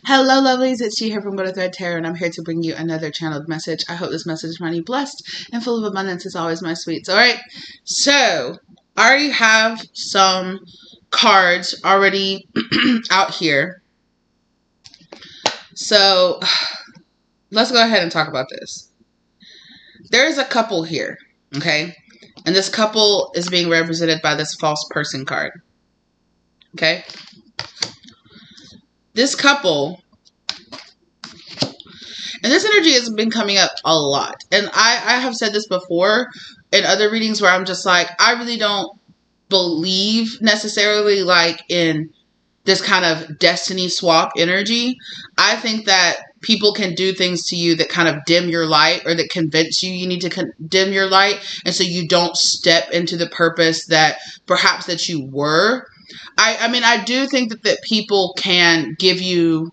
Hello, lovelies. It's She here from Go to Thread Tarot, and I'm here to bring you another channeled message. I hope this message finds you blessed and full of abundance as always, my sweets. All right. So, I already have some cards already out here. So, let's go ahead and talk about this. There is a couple here, okay? And this couple is being represented by this false person card. Okay? This couple, and this energy has been coming up a lot. And I have said this before in other readings where I'm just like, I really don't believe necessarily like in this kind of destiny swap energy. I think that people can do things to you that kind of dim your light, or that convince you need to dim your light. And so you don't step into the purpose that perhaps that you were. I mean, I do think that people can give you,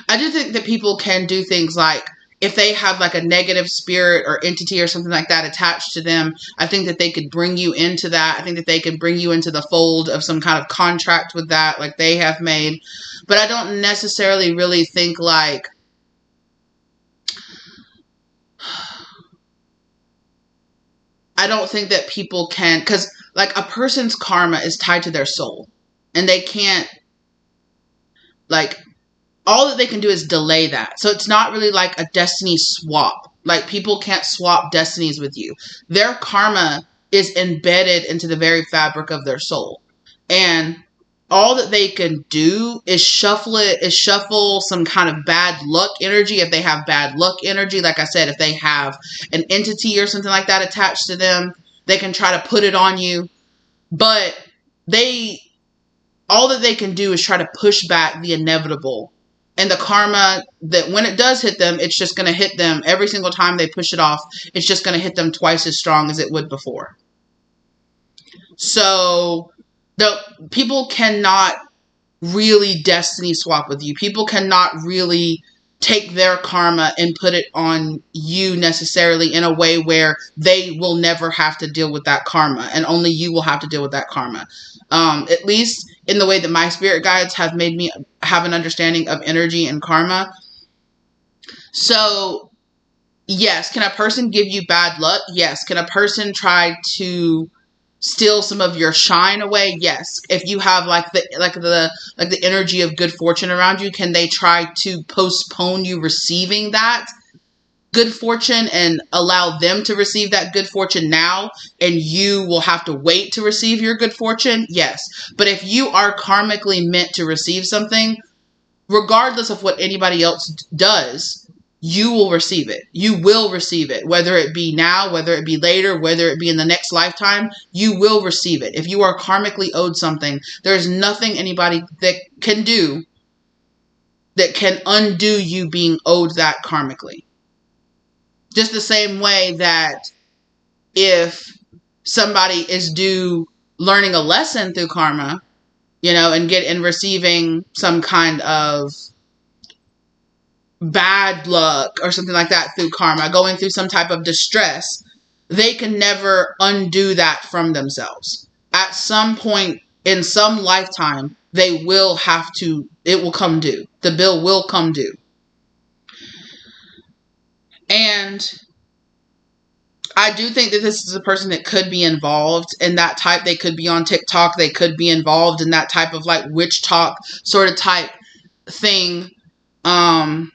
I do think that people can do things like, if they have like a negative spirit or entity or something like that attached to them, I think that they could bring you into that. I think that they could bring you into the fold of some kind of contract with that, like they have made. But I don't necessarily really think like, I don't think that people can, because like a person's karma is tied to their soul, and they can't, like, all that they can do is delay that. So it's not really like a destiny swap. Like, people can't swap destinies with you. Their karma is embedded into the very fabric of their soul. And all that they can do is shuffle some kind of bad luck energy. If they have bad luck energy, like I said, if they have an entity or something like that attached to them, they can try to put it on you. But all that they can do is try to push back the inevitable. And the karma, that when it does hit them, it's just going to hit them every single time they push it off. It's just going to hit them twice as strong as it would before. So the people cannot really destiny swap with you. People cannot really take their karma and put it on you necessarily in a way where they will never have to deal with that karma, and only you will have to deal with that karma. At least in the way that my spirit guides have made me have an understanding of energy and karma. So, yes, can a person give you bad luck? Yes. Can a person try to steal some of your shine away? Yes. If you have like the energy of good fortune around you, can they try to postpone you receiving that good fortune and allow them to receive that good fortune now, and you will have to wait to receive your good fortune? Yes. But if you are karmically meant to receive something, regardless of what anybody else does, you will receive it. You will receive it. Whether it be now, whether it be later, whether it be in the next lifetime, you will receive it. If you are karmically owed something, there's nothing anybody that can do that can undo you being owed that karmically. Just the same way that if somebody is due learning a lesson through karma, you know, and receiving some kind of bad luck or something like that through karma, going through some type of distress, they can never undo that from themselves. At some point in some lifetime, they will have to, it will come due. The bill will come due. And I do think that this is a person that could be involved in that type. They could be on TikTok. They could be involved in that type of like witch talk sort of type thing. And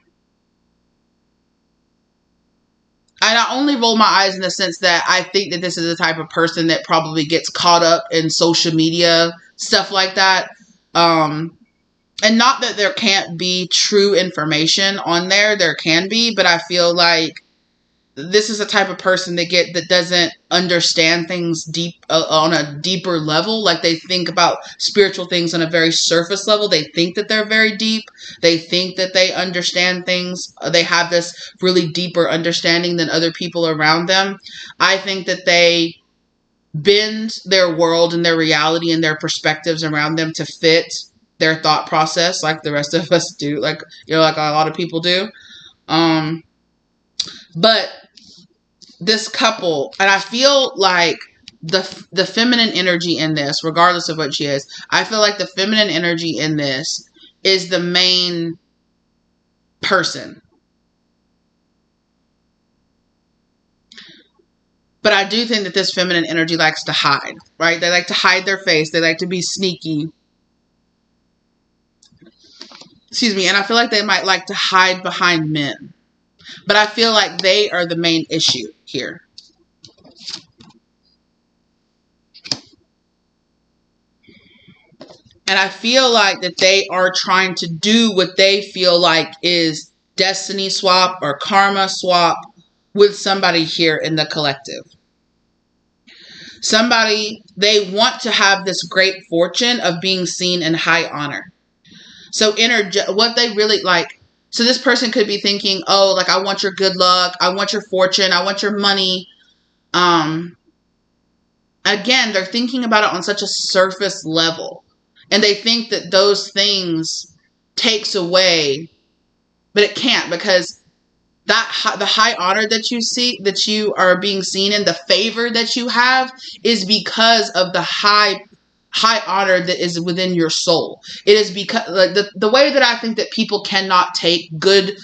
I only roll my eyes in the sense that I think that this is the type of person that probably gets caught up in social media, stuff like that. And not that there can't be true information on there. There can be, but I feel like this is a type of person that doesn't understand things deep on a deeper level. Like, they think about spiritual things on a very surface level. They think that they're very deep. They think that they understand things. They have this really deeper understanding than other people around them. I think that they bend their world and their reality and their perspectives around them to fit their thought process, like the rest of us do, like, you know, like a lot of people do. But this couple, and I feel like the feminine energy in this, regardless of what she is, I feel like the feminine energy in this is the main person. But I do think that this feminine energy likes to hide, right? They like to hide their face. They like to be sneaky. Excuse me. And I feel like they might like to hide behind men. But I feel like they are the main issue here. And I feel like that they are trying to do what they feel like is destiny swap or karma swap with somebody here in the collective. Somebody, they want to have this great fortune of being seen in high honor. So what they really like, so this person could be thinking, oh, like, I want your good luck. I want your fortune. I want your money. Again, they're thinking about it on such a surface level. And they think that those things takes away, but it can't, because the high honor that you see, that you are being seen in, the favor that you have, is because of the high honor that is within your soul. It is because, like, the way that I think that people cannot take good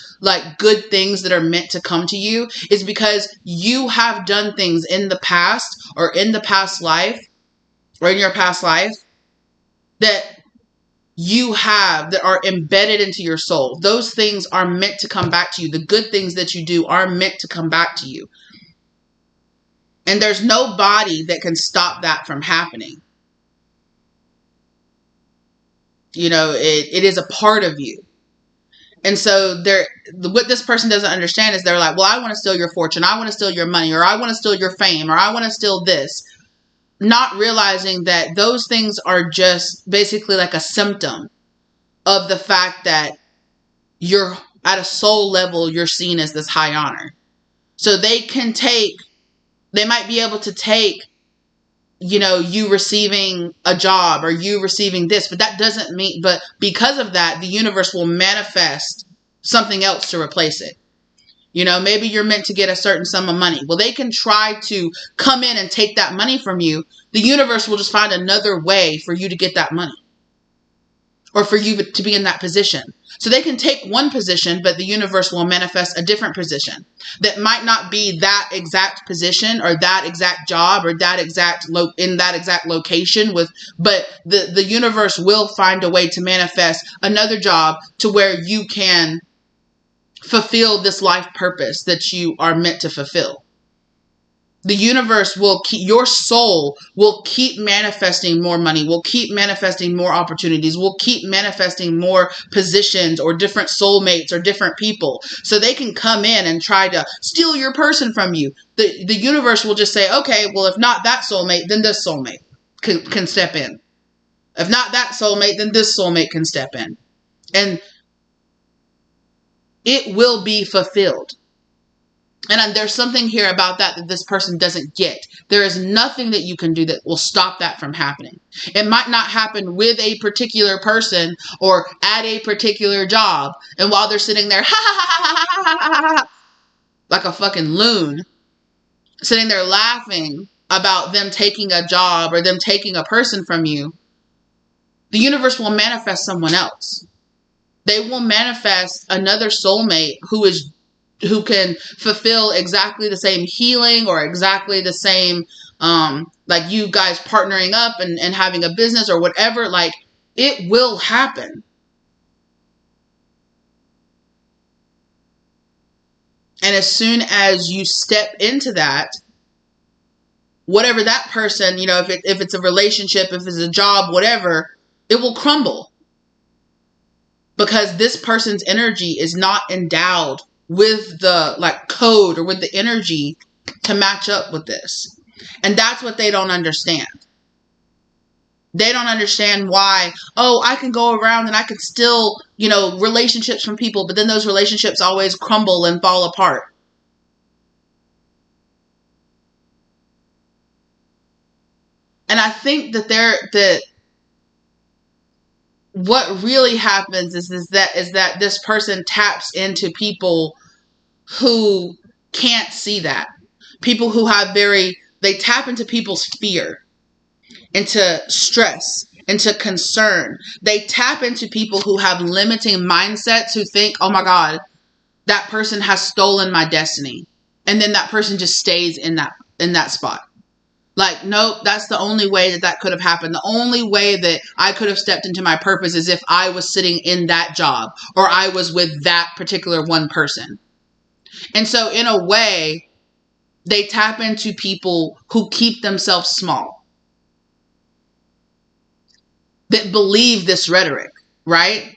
things that are meant to come to you is because you have done things in the past or in the past life or in your past life that you have, that are embedded into your soul. Those things are meant to come back to you. The good things that you do are meant to come back to you. And there's nobody that can stop that from happening. You know, it is a part of you. And so what this person doesn't understand is they're like, well, I want to steal your fortune. I want to steal your money, or I want to steal your fame, or I want to steal this. Not realizing that those things are just basically like a symptom of the fact that you're at a soul level, you're seen as this high honor. So they might be able to take, you know, you receiving a job or you receiving this, but that doesn't mean, but because of that, the universe will manifest something else to replace it. You know, maybe you're meant to get a certain sum of money. Well, they can try to come in and take that money from you. The universe will just find another way for you to get that money, or for you to be in that position. So they can take one position, but the universe will manifest a different position that might not be that exact position or that exact job or that exact in that exact location but the universe will find a way to manifest another job to where you can fulfill this life purpose that you are meant to fulfill. The universe will keep, your soul will keep manifesting more money, will keep manifesting more opportunities, will keep manifesting more positions or different soulmates or different people. So they can come in and try to steal your person from you. The universe will just say, okay, well, if not that soulmate, then this soulmate can step in. If not that soulmate, then this soulmate can step in. And it will be fulfilled. And there's something here about that this person doesn't get. There is nothing that you can do that will stop that from happening. It might not happen with a particular person or at a particular job. And while they're sitting there, like a fucking loon, sitting there laughing about them taking a job or them taking a person from you, the universe will manifest someone else. They will manifest another soulmate who can fulfill exactly the same healing or exactly the same, like you guys partnering up and having a business or whatever. Like, it will happen. And as soon as you step into that, whatever that person, you know, if it's a relationship, if it's a job, whatever, it will crumble. Because this person's energy is not endowed with the code or with the energy to match up with this. And that's what they don't understand. They don't understand why, oh, I can go around and I can still, you know, relationships from people, but then those relationships always crumble and fall apart. And I think that what really happens is that this person taps into people who can't see that. People who have they tap into people's fear, into stress, into concern. They tap into people who have limiting mindsets, who think, oh my God, that person has stolen my destiny. And then that person just stays in that spot. Like, nope, that's the only way that could have happened. The only way that I could have stepped into my purpose is if I was sitting in that job, or I was with that particular one person. And so in a way, they tap into people who keep themselves small, that believe this rhetoric, right?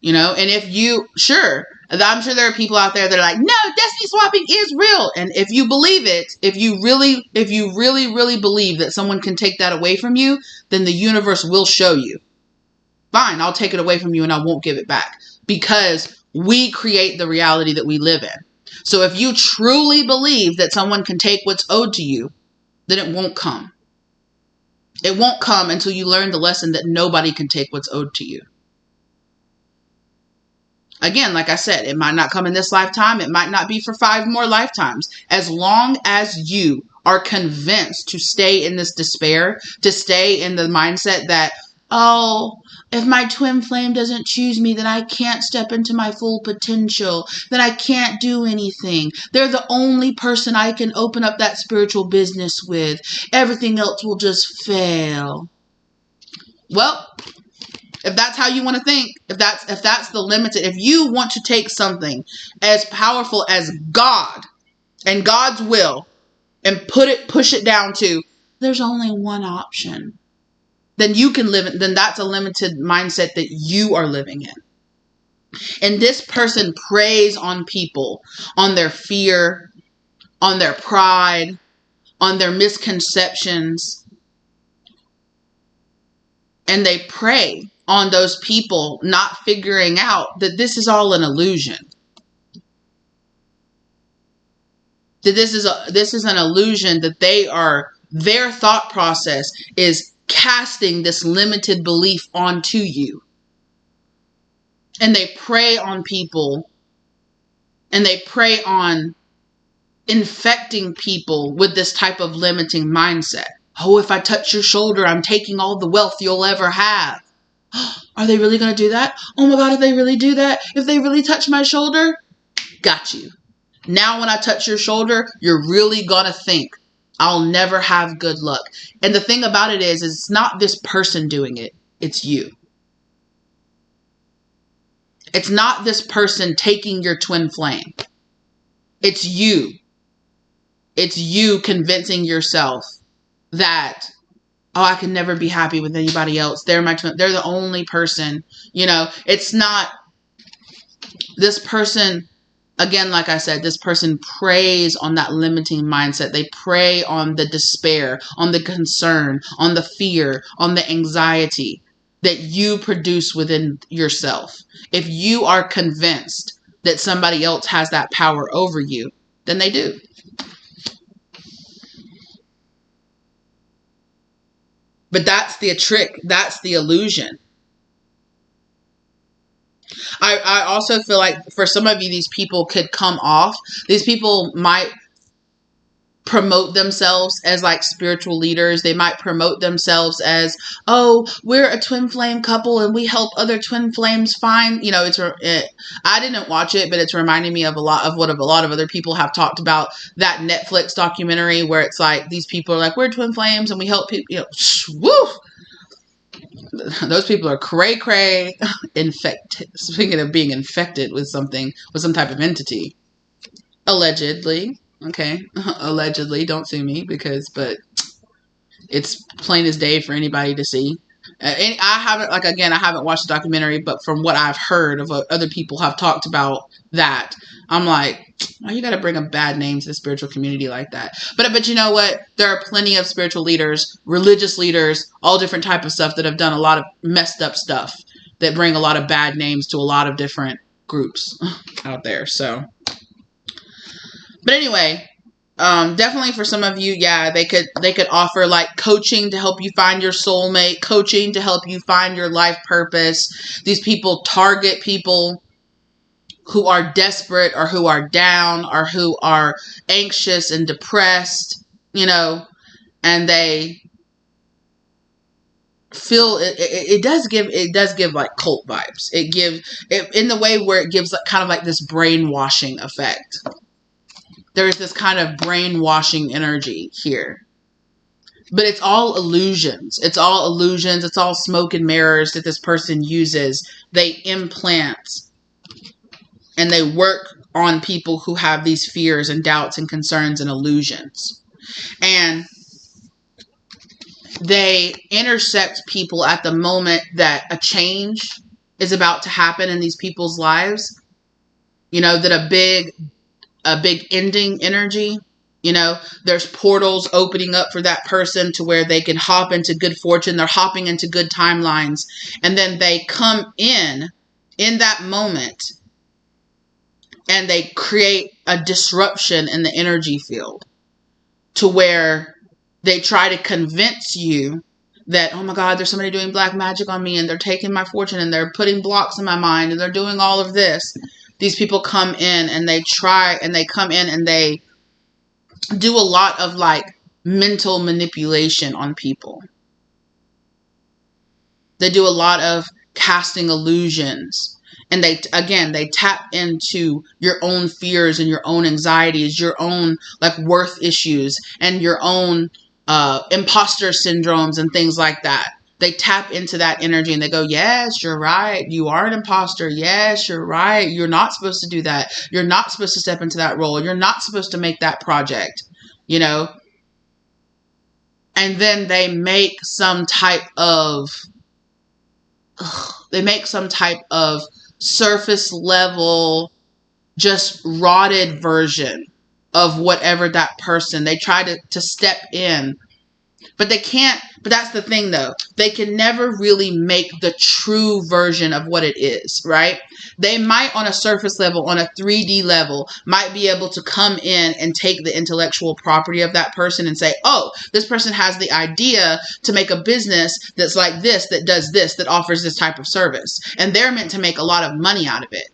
You know, and if you, sure, I'm sure there are people out there that are like, no, destiny swapping is real. And if you believe it, if you really believe that someone can take that away from you, then the universe will show you. Fine, I'll take it away from you and I won't give it back, because we create the reality that we live in. So if you truly believe that someone can take what's owed to you, then it won't come. It won't come until you learn the lesson that nobody can take what's owed to you. Again, like I said, it might not come in this lifetime. It might not be for 5 more lifetimes. As long as you are convinced to stay in this despair, to stay in the mindset that, oh, if my twin flame doesn't choose me, then I can't step into my full potential. Then I can't do anything. They're the only person I can open up that spiritual business with. Everything else will just fail. Well, if that's how you want to think, if that's the limited, if you want to take something as powerful as God and God's will and push it down to, there's only one option, then you can live it. Then that's a limited mindset that you are living in. And this person preys on people, on their fear, on their pride, on their misconceptions. And they prey on those people not figuring out that this is all an illusion. That this is an illusion, that their thought process is casting this limited belief onto you. And they prey on people, and they prey on infecting people with this type of limiting mindset. Oh, if I touch your shoulder, I'm taking all the wealth you'll ever have. Are they really going to do that? Oh my God, if they really do that, if they really touch my shoulder, got you. Now when I touch your shoulder, you're really going to think I'll never have good luck. And the thing about it is it's not this person doing it. It's you. It's not this person taking your twin flame. It's you. It's you convincing yourself that, oh, I can never be happy with anybody else. They're the only person, you know. It's not this person. Again, like I said, this person preys on that limiting mindset. They prey on the despair, on the concern, on the fear, on the anxiety that you produce within yourself. If you are convinced that somebody else has that power over you, then they do. But that's the trick. That's the illusion. I also feel like for some of you, these people could come off. These people might promote themselves as like spiritual leaders. They might promote themselves as, oh, we're a twin flame couple and we help other twin flames find, you know, I didn't watch it, but it's reminding me of a lot of what a lot of other people have talked about, that Netflix documentary where it's like, these people are like, we're twin flames and we help people, you know, woo! Those people are cray infected. Speaking of being infected with something, with some type of entity. Allegedly. Okay. Allegedly. Don't sue me but it's plain as day for anybody to see. I haven't watched the documentary, but from what I've heard of what other people have talked about that, I'm like, oh, you got to bring a bad name to the spiritual community like that. But you know what? There are plenty of spiritual leaders, religious leaders, all different type of stuff that have done a lot of messed up stuff that bring a lot of bad names to a lot of different groups out there. So, but anyway, definitely for some of you, yeah, they could offer like coaching to help you find your soulmate, coaching to help you find your life purpose. These people target people who are desperate or who are down or who are anxious and depressed, you know, and they feel it does give like cult vibes. It gives it in the way where it gives like, kind of like this brainwashing effect. There's this kind of brainwashing energy here. But it's all illusions. It's all illusions. It's all smoke and mirrors that this person uses. They implant and they work on people who have these fears and doubts and concerns and illusions. And they intercept people at the moment that a change is about to happen in these people's lives. You know, that a big ending energy. You know, there's portals opening up for that person to where they can hop into good fortune. They're hopping into good timelines. And then they come in that moment, and they create a disruption in the energy field to where they try to convince you that, oh my God, there's somebody doing black magic on me, and they're taking my fortune, and they're putting blocks in my mind, and they're doing all of this. These people come in and they come in and they do a lot of like mental manipulation on people. They do a lot of casting illusions. And they tap into your own fears and your own anxieties, your own like worth issues and your own imposter syndromes and things like that. They tap into that energy and they go, yes, you're right. You are an imposter. Yes, you're right. You're not supposed to do that. You're not supposed to step into that role. You're not supposed to make that project, you know. And then they make some type of surface level, just rotted version of whatever that person. They try to step in, but they can't. But that's the thing though. They can never really make the true version of what it is, right? They might on a surface level, on a 3D level, might be able to come in and take the intellectual property of that person and say, oh, this person has the idea to make a business that's like this, that does this, that offers this type of service. And they're meant to make a lot of money out of it.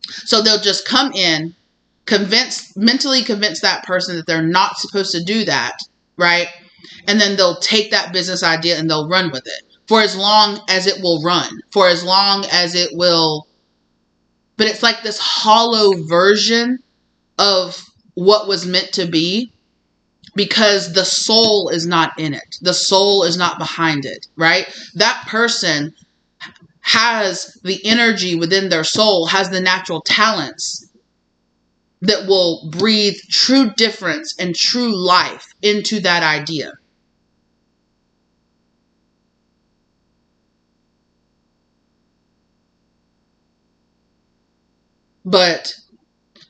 So they'll just come in, mentally convince that person that they're not supposed to do that, right? And then they'll take that business idea and they'll run with it for as long as it will run, for as long as it will. But it's like this hollow version of what was meant to be, because the soul is not in it. The soul is not behind it, right? That person has the energy within their soul, has the natural talents that will breathe true difference and true life into that idea. But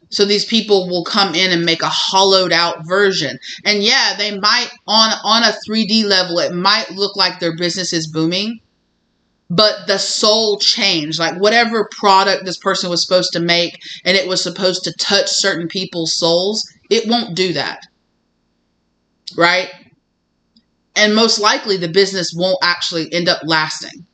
so these people will come in and make a hollowed out version. And yeah, they might on a 3D level, it might look like their business is booming, but the soul changed. Like whatever product this person was supposed to make and it was supposed to touch certain people's souls, it won't do that. Right? And most likely the business won't actually end up lasting.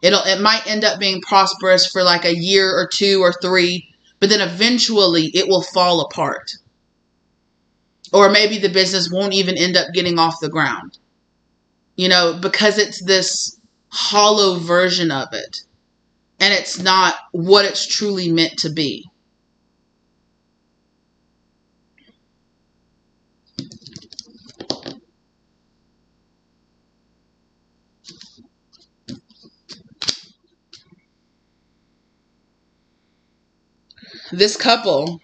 It might end up being prosperous for like a year or 2 or 3, but then eventually it will fall apart. Or maybe the business won't even end up getting off the ground. You know, because it's this hollow version of it. And it's not what it's truly meant to be. This couple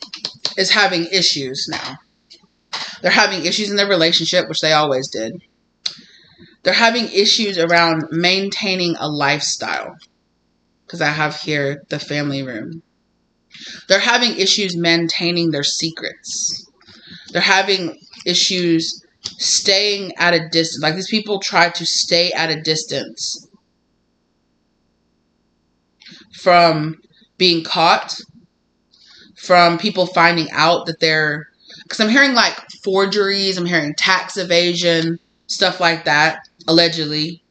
is having issues now. They're having issues in their relationship, which they always did. They're having issues around maintaining a lifestyle. Because I have here the family room. They're having issues maintaining their secrets. They're having issues staying at a distance. Like these people try to stay at a distance from being caught, from people finding out that they're, because I'm hearing like forgeries, I'm hearing tax evasion, stuff like that, allegedly.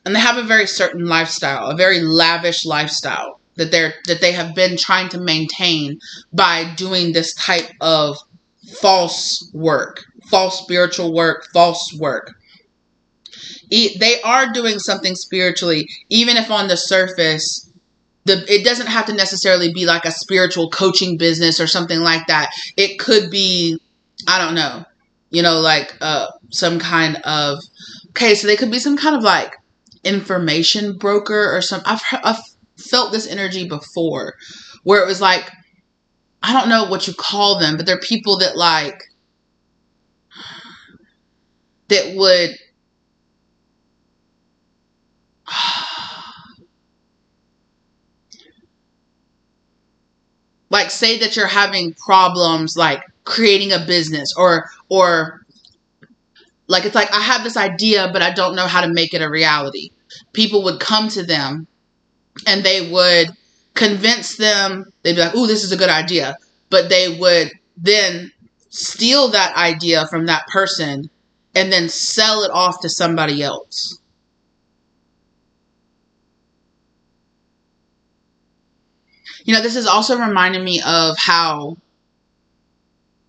And they have a very certain lifestyle, a very lavish lifestyle that they have been trying to maintain by doing this type of false work, false spiritual work, false work. They are doing something spiritually, even if on the surface, it doesn't have to necessarily be like a spiritual coaching business or something like that. It could be, I don't know, like some kind of, okay, so they could be some kind of like information broker or something. I've felt this energy before where it was like, I don't know what you call them, but they're people that like, that would, like, say that you're having problems like creating a business or like, it's like, I have this idea, but I don't know how to make it a reality. People would come to them and they would convince them. They'd be like, "Ooh, this is a good idea." But they would then steal that idea from that person and then sell it off to somebody else. This is also reminding me of how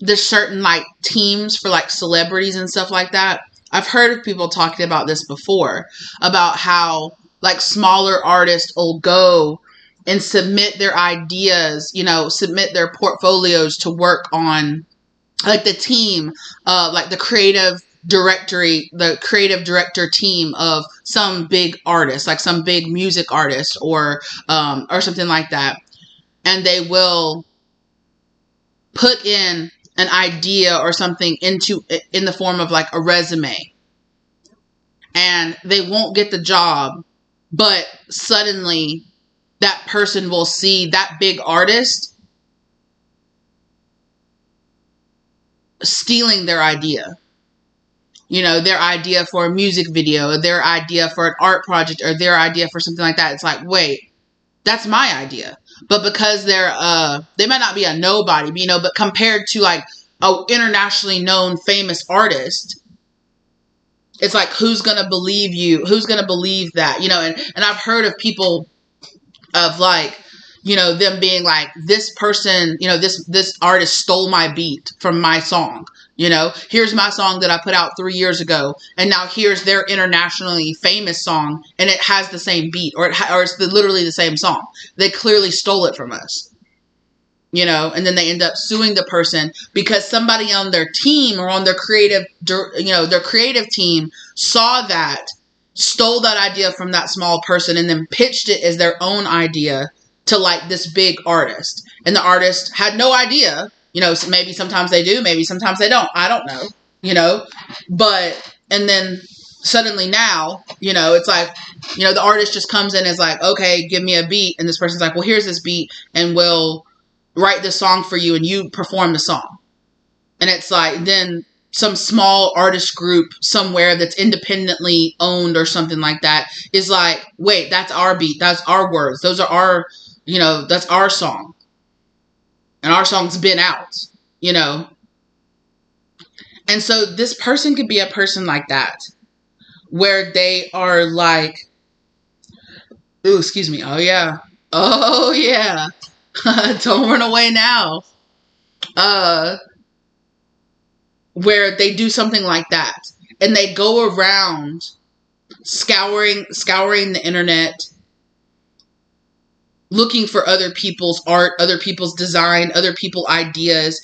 there's certain like teams for like celebrities and stuff like that. I've heard of people talking about this before, about how like smaller artists will go and submit their ideas, submit their portfolios to work on like the team, like the creative director team of some big artist, like some big music artist or something like that. And they will put in an idea or something in the form of like a resume, and they won't get the job, but suddenly that person will see that big artist stealing their idea. Their idea for a music video, their idea for an art project, or their idea for something like that. It's like, wait, that's my idea. But because they might not be a nobody, but compared to like a internationally known famous artist, it's like, who's going to believe you? Who's going to believe that? And I've heard of people of like, them being like, this person, this artist stole my beat from my song. Here's my song that I put out 3 years ago, and now here's their internationally famous song, and it has the same beat, or it's literally the same song. They clearly stole it from us, and then they end up suing the person because somebody on their team or on their creative team saw that, stole that idea from that small person, and then pitched it as their own idea to like this big artist, and the artist had no idea. Maybe sometimes they do, maybe sometimes they don't. I don't know, but, and then suddenly now, it's like, the artist just comes in and is like, okay, give me a beat. And this person's like, well, here's this beat, and we'll write this song for you, and you perform the song. And it's like, then some small artist group somewhere that's independently owned or something like that is like, wait, that's our beat. That's our words. Those are our, that's our song. And our song's been out, And so this person could be a person like that, where they are like, ooh, excuse me. Oh, yeah. Oh, yeah. Don't run away now. Where they do something like that. And they go around scouring the internet, looking for other people's art, other people's design, other people's ideas.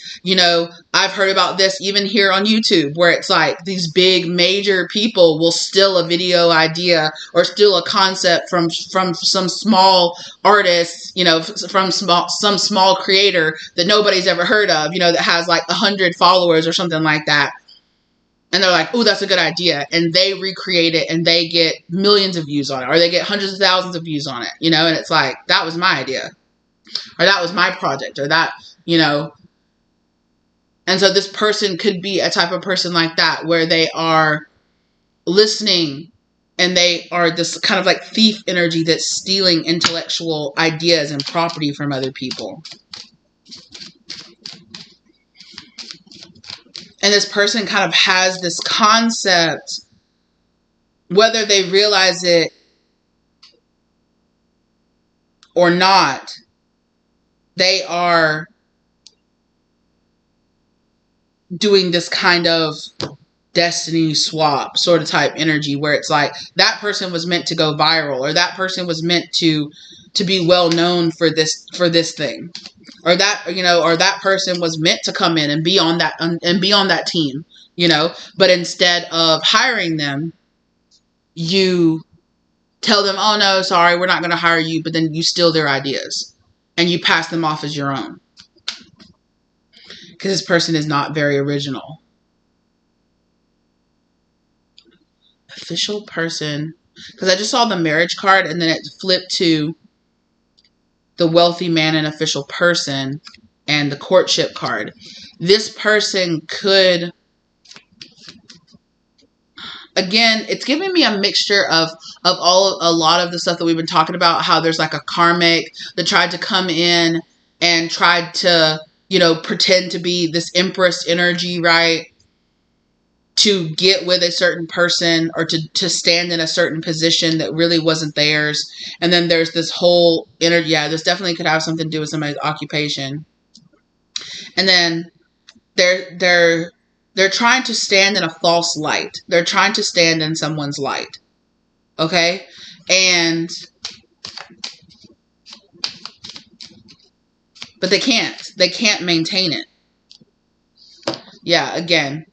I've heard about this even here on YouTube, where it's like these big major people will steal a video idea or steal a concept from some small artist, from some small creator that nobody's ever heard of, that has like 100 followers or something like that. And they're like, "Ooh, that's a good idea." And they recreate it, and they get millions of views on it, or they get hundreds of thousands of views on it, and it's like, that was my idea, or that was my project, or that, And so this person could be a type of person like that, where they are listening, and they are this kind of like thief energy that's stealing intellectual ideas and property from other people. And this person kind of has this concept, whether they realize it or not, they are doing this kind of destiny swap sort of type energy where it's like that person was meant to go viral, or that person was meant to be well known for this thing, or that, you know, or that person was meant to come in and be on that team, you know, but instead of hiring them, you tell them, oh no, sorry, we're not going to hire you, but then you steal their ideas and you pass them off as your own because this person is not very original. Official person, because I just saw the marriage card and then it flipped to the wealthy man and official person and the courtship card. This person could, again, it's giving me a mixture of a lot of the stuff that we've been talking about, how there's like a karmic that tried to come in and tried to, you know, pretend to be this empress energy, right? To get with a certain person or to stand in a certain position that really wasn't theirs. And then there's this whole energy. Yeah, this definitely could have something to do with somebody's occupation. And then they're trying to stand in a false light. They're trying to stand in someone's light. Okay? But they can't. They can't maintain it. Yeah, again,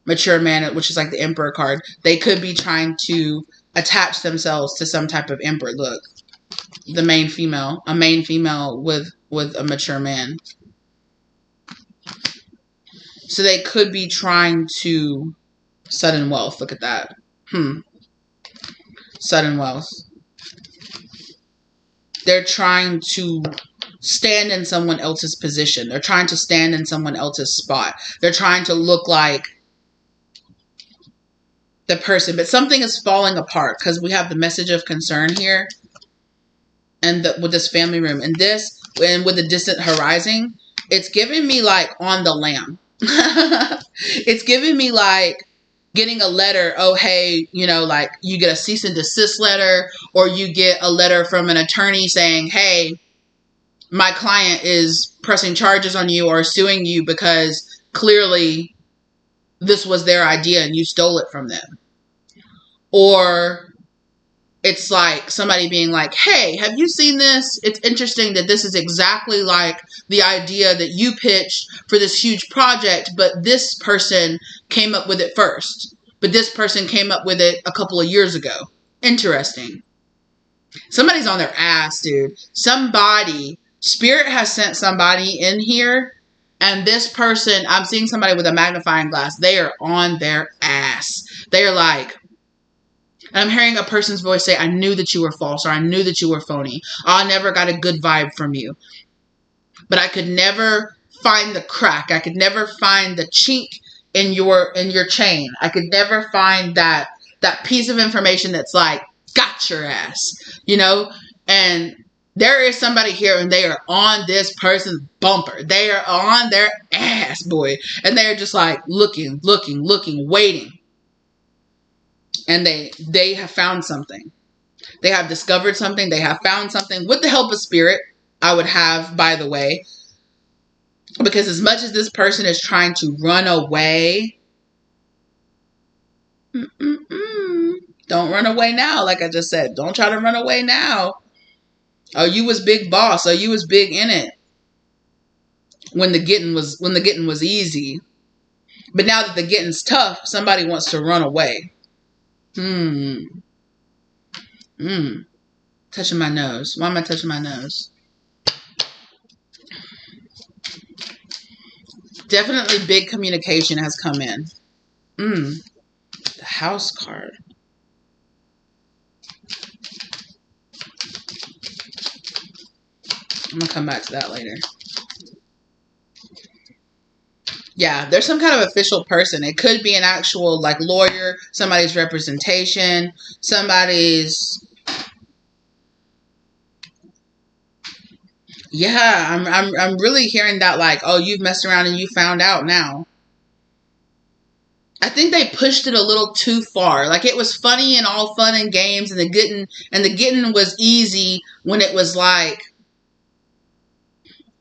mature man, which is like the emperor card. They could be trying to attach themselves to some type of emperor. Look, the main female, a main female with a mature man. So they could be trying to sudden wealth. Look at that. Sudden wealth. They're trying to stand in someone else's position. They're trying to stand in someone else's spot. They're trying to look like the person, but something is falling apart because we have the message of concern here, and with this family room, and with the distant horizon, it's giving me like on the lam. It's giving me like getting a letter. Oh, hey, you know, like you get a cease and desist letter, or you get a letter from an attorney saying, hey, my client is pressing charges on you or suing you because clearly this was their idea and you stole it from them. Or it's like somebody being like, hey, have you seen this? It's interesting that this is exactly like the idea that you pitched for this huge project, but this person came up with it first. But this person came up with it a couple of years ago. Interesting. Somebody's on their ass, dude. Spirit has sent somebody in here, and this person, I'm seeing somebody with a magnifying glass. They are on their ass. They are like, and I'm hearing a person's voice say, I knew that you were false, or I knew that you were phony. I never got a good vibe from you. But I could never find the crack. I could never find the chink in your chain. I could never find that piece of information that's like, got your ass, you know? And there is somebody here and they are on this person's bumper. They are on their ass, boy. And they're just like looking, waiting. And they have found something. They have discovered something. They have found something with the help of spirit, I would have, by the way. Because as much as this person is trying to run away, don't run away now. Like I just said, don't try to run away now. Oh, you was big boss. Oh, you was big in it when the getting was easy. But now that the getting's tough, somebody wants to run away. Touching my nose. Why am I touching my nose? Definitely big communication has come in. The house card. I'm going to come back to that later. Yeah, there's some kind of official person. It could be an actual like lawyer, somebody's representation, somebody's. Yeah, I'm really hearing that like, oh, you've messed around and you found out now. I think they pushed it a little too far. Like, it was funny and all fun and games, and the getting was easy when it was like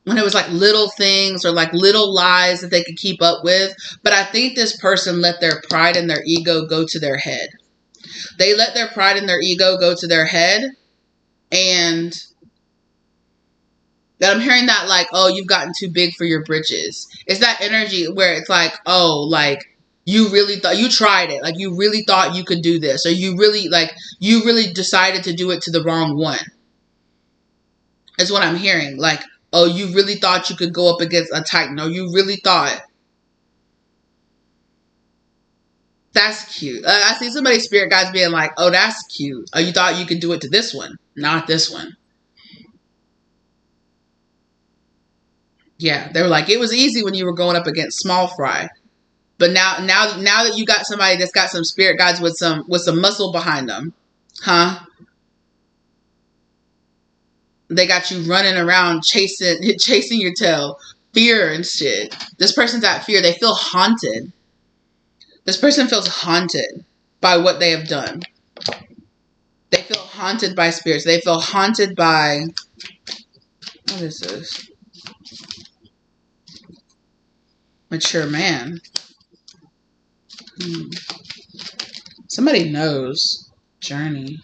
little things or like little lies that they could keep up with. But I think this person let their pride and their ego go to their head. They let their pride and their ego go to their head, and that I'm hearing that like, oh, you've gotten too big for your britches. It's that energy where it's like, oh, like, you really thought you tried it. Like, you really thought you could do this, or you really decided to do it to the wrong one. Is what I'm hearing. Like, oh, you really thought you could go up against a Titan. Or you really thought. That's cute. I see somebody spirit guys being like, oh, that's cute. Oh, you thought you could do it to this one, not this one. Yeah, they were like, it was easy when you were going up against small fry. But now that you got somebody that's got some spirit guides with some muscle behind them, huh? They got you running around chasing your tail, fear and shit. This person's at fear. They feel haunted. This person feels haunted by what they have done. They feel haunted by spirits. They feel haunted by, what is this? Mature man. Somebody knows. Journey.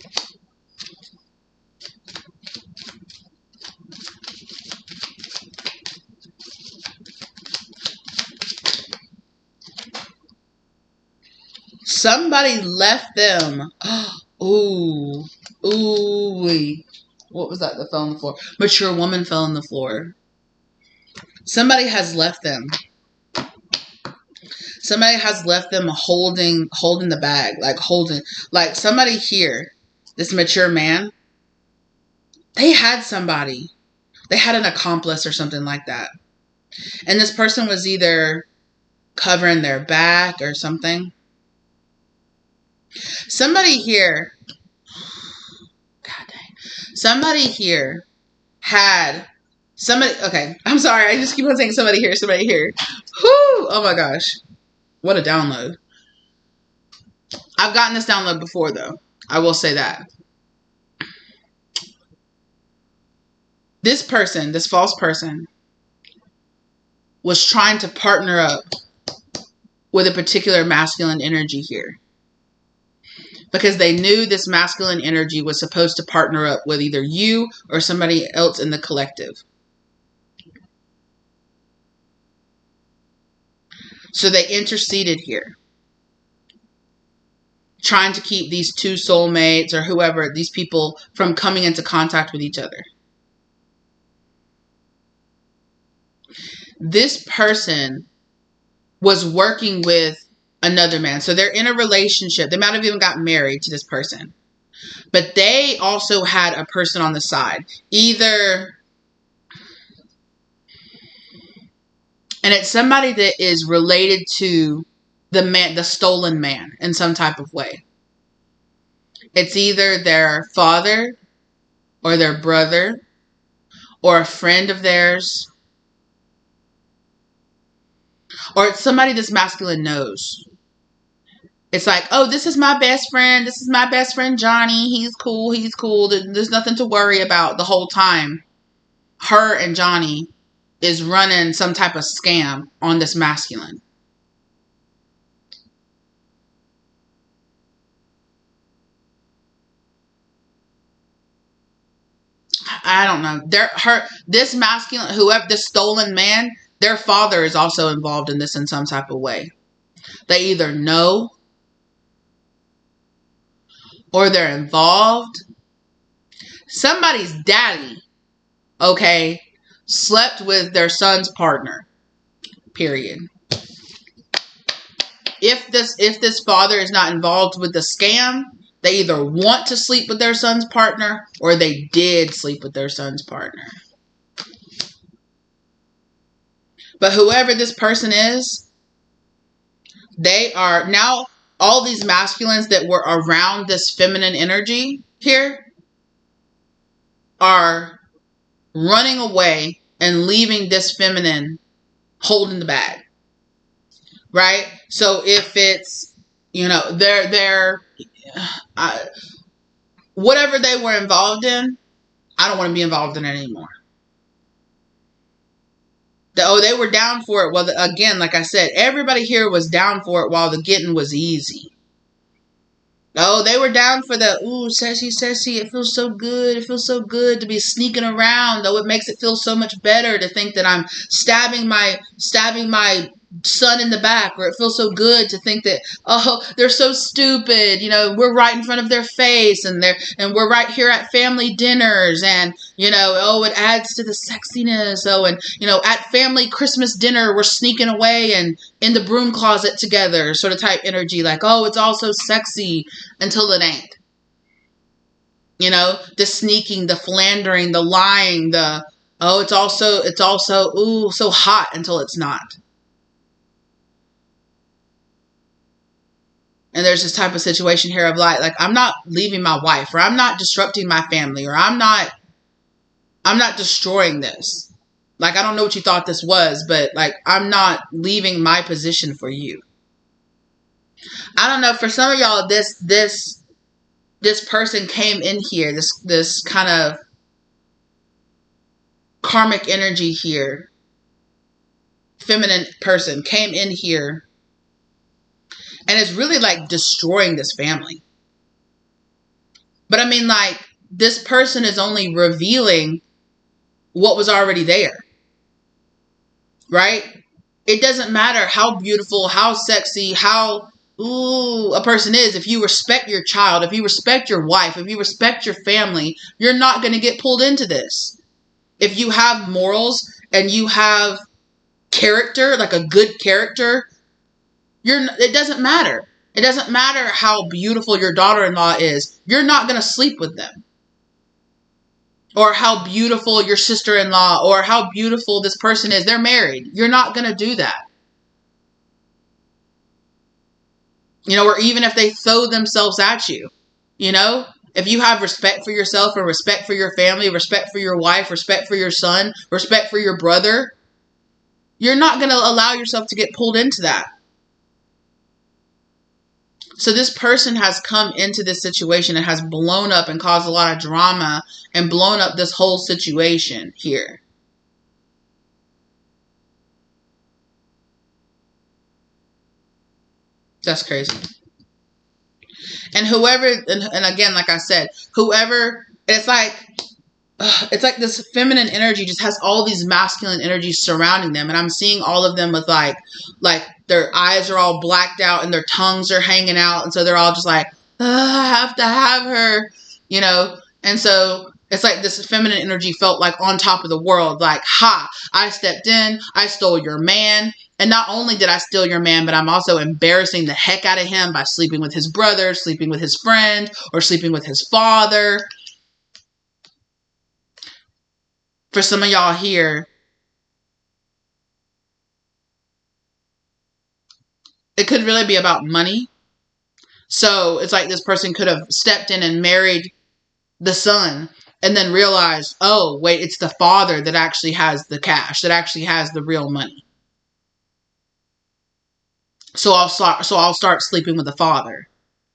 Somebody left them. Ooh. What was that that fell on the floor? Mature woman fell on the floor. Somebody has left them. Somebody has left them holding the bag. Like somebody here, this mature man, they had somebody. They had an accomplice or something like that. And this person was either covering their back or something. Somebody here, God dang. Somebody here had somebody, okay, I'm sorry. I just keep on saying somebody here. Whoo, oh my gosh. What a download. I've gotten this download before, though. I will say that. This person, this false person, was trying to partner up with a particular masculine energy here. Because they knew this masculine energy was supposed to partner up with either you or somebody else in the collective. So they interceded here. Trying to keep these two soulmates or whoever, these people, from coming into contact with each other. This person was working with another man. So they're in a relationship. They might have even got married to this person. But they also had a person on the side. Either... And it's somebody that is related to the man, the stolen man, in some type of way. It's either their father or their brother or a friend of theirs. Or it's somebody this masculine knows. It's like, oh, this is my best friend. This is my best friend, Johnny. He's cool. He's cool. There's nothing to worry about the whole time. Her and Johnny is running some type of scam on this masculine. I don't know. This masculine, whoever, this stolen man, their father is also involved in this in some type of way. They either know or they're involved. Somebody's daddy, okay, slept with their son's partner. Period. If this father is not involved with the scam, they either want to sleep with their son's partner or they did sleep with their son's partner. But whoever this person is, they are now, all these masculines that were around this feminine energy here are running away and leaving this feminine holding the bag. right? So if it's, they're whatever they were involved in, I don't want to be involved in it anymore. They were down for it. Well, again, like I said, everybody here was down for it while the getting was easy. Oh, they were down for the, ooh, sassy, sassy. It feels so good. It feels so good to be sneaking around. Though it makes it feel so much better to think that I'm stabbing my son in the back. Or it feels so good to think that, oh, they're so stupid. We're right in front of their face, and we're right here at family dinners, and oh, it adds to the sexiness. Oh, and at family Christmas dinner, we're sneaking away and in the broom closet together, sort of type energy. Like, oh, it's all so sexy until it ain't. The sneaking, the philandering, the lying, it's also, ooh, so hot until it's not. And there's this type of situation here of like I'm not leaving my wife, or I'm not disrupting my family, or I'm not destroying this. Like, I don't know what you thought this was, but like, I'm not leaving my position for you. I don't know. For some of y'all, this person came in here, this kind of karmic energy here, feminine person came in here, and it's really like destroying this family. But I mean, like, this person is only revealing what was already there, right? It doesn't matter how beautiful, how sexy, how a person is. If you respect your child, if you respect your wife, if you respect your family, you're not going to get pulled into this. If you have morals and you have character, like a good character, it doesn't matter. It doesn't matter how beautiful your daughter-in-law is. You're not going to sleep with them. Or how beautiful your sister-in-law, or how beautiful this person is. They're married. You're not going to do that. Or even if they throw themselves at you, if you have respect for yourself and respect for your family, respect for your wife, respect for your son, respect for your brother, you're not going to allow yourself to get pulled into that. So this person has come into this situation and has blown up and caused a lot of drama and blown up this whole situation here. That's crazy. And whoever, and again, like I said, whoever, it's like this feminine energy just has all these masculine energies surrounding them. And I'm seeing all of them with like their eyes are all blacked out and their tongues are hanging out. And so they're all just like, I have to have her, And so it's like this feminine energy felt like on top of the world. Like, ha, I stepped in, I stole your man. And not only did I steal your man, but I'm also embarrassing the heck out of him by sleeping with his brother, sleeping with his friend, or sleeping with his father. For some of y'all here, it could really be about money. So it's like this person could have stepped in and married the son and then realized, oh, wait, it's the father that actually has the cash, that actually has the real money. So I'll start sleeping with the father,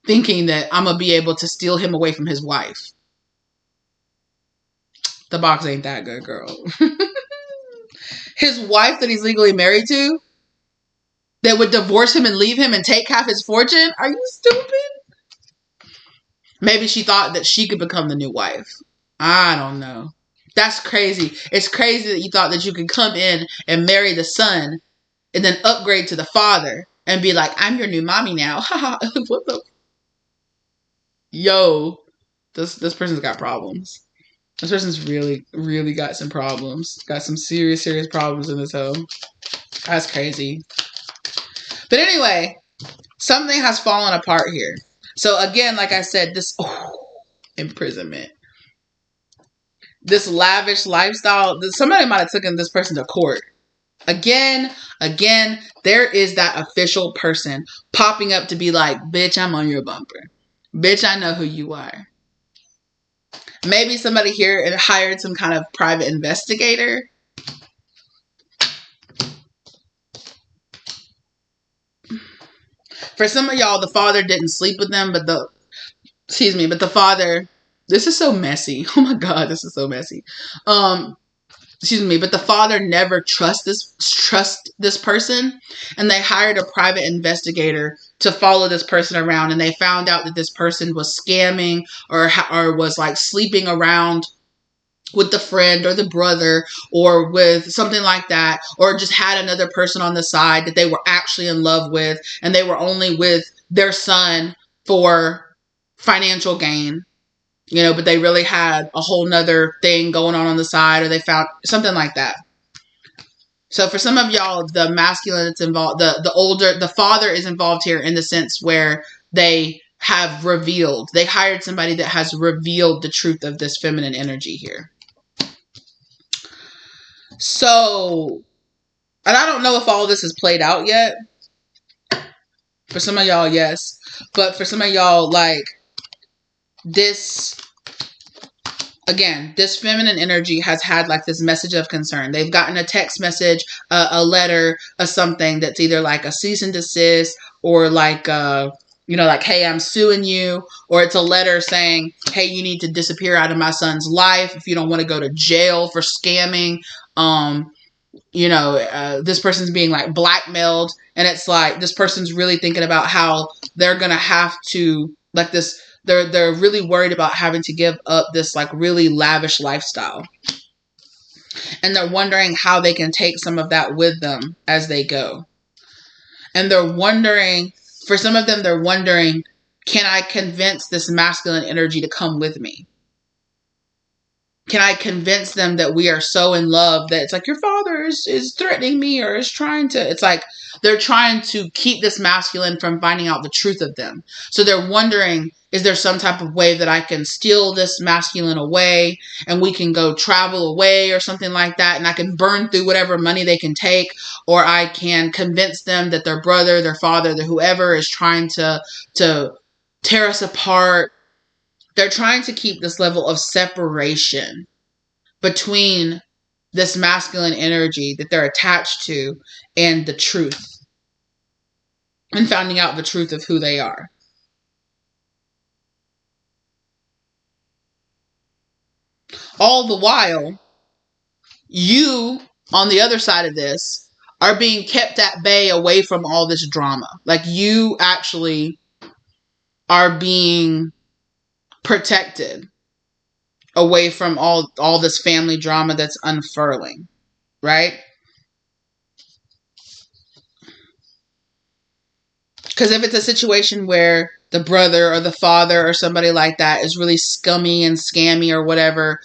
thinking that I'm going to be able to steal him away from his wife. The box ain't that good, girl. His wife that he's legally married to, that would divorce him and leave him and take half his fortune? Are you stupid? Maybe she thought that she could become the new wife. I don't know. That's crazy. It's crazy that you thought that you could come in and marry the son and then upgrade to the father and be like, I'm your new mommy now. What the? Yo, this person's got problems. This person's really, really got some problems. Got some serious, serious problems in this home. That's crazy. But anyway, something has fallen apart here. So again, like I said, this imprisonment. This lavish lifestyle. Somebody might have taken this person to court. Again, there is that official person popping up to be like, bitch, I'm on your bumper. Bitch, I know who you are. Maybe somebody here hired some kind of private investigator. For some of y'all, the father didn't sleep with them, but the father, this is so messy. Oh my God, this is so messy. But the father never trust this person, and they hired a private investigator to follow this person around, and they found out that this person was scamming or was like sleeping around with the friend or the brother or with something like that, or just had another person on the side that they were actually in love with, and they were only with their son for financial gain, but they really had a whole nother thing going on the side, or they found something like that. So for some of y'all, the masculine that's involved, the father is involved here in the sense where they hired somebody that has revealed the truth of this feminine energy here. So, and I don't know if all this is played out yet. For some of y'all, yes. But for some of y'all, like, this feminine energy has had like this message of concern. They've gotten a text message, a letter, something that's either like a cease and desist, or like, like, hey, I'm suing you. Or it's a letter saying, hey, you need to disappear out of my son's life if you don't want to go to jail for scamming. This person's being like blackmailed, and it's like this person's really thinking about how they're gonna have to like this. They're really worried about having to give up this like really lavish lifestyle, and they're wondering how they can take some of that with them as they go. And for some of them, they're wondering, can I convince this masculine energy to come with me? Can I convince them that we are so in love that it's like your father is threatening me or is trying to, it's like they're trying to keep this masculine from finding out the truth of them. So they're wondering, is there some type of way that I can steal this masculine away and we can go travel away or something like that, and I can burn through whatever money they can take, or I can convince them that their brother, their father, whoever is trying to tear us apart. They're trying to keep this level of separation between this masculine energy that they're attached to and the truth, and finding out the truth of who they are. All the while, you, on the other side of this, are being kept at bay away from all this drama. Like, you actually are being protected away from all this family drama that's unfurling, right? Because if it's a situation where the brother or the father or somebody like that is really scummy and scammy or whatever,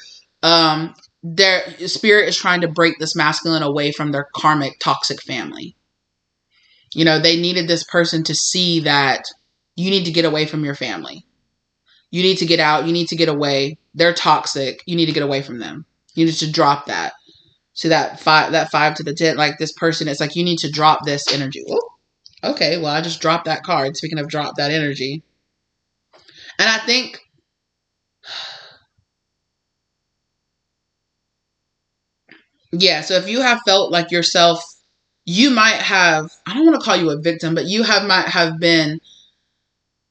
their spirit is trying to break this masculine away from their karmic toxic family. They needed this person to see that you need to get away from your family. You need to get out. You need to get away. They're toxic. You need to get away from them. You need to drop that. See that 5 to the 10, like this person, it's like you need to drop this energy. Ooh, okay, well, I just dropped that card. Speaking of drop that energy. And I think so if you have felt like yourself, you might have, I don't want to call you a victim, but might have been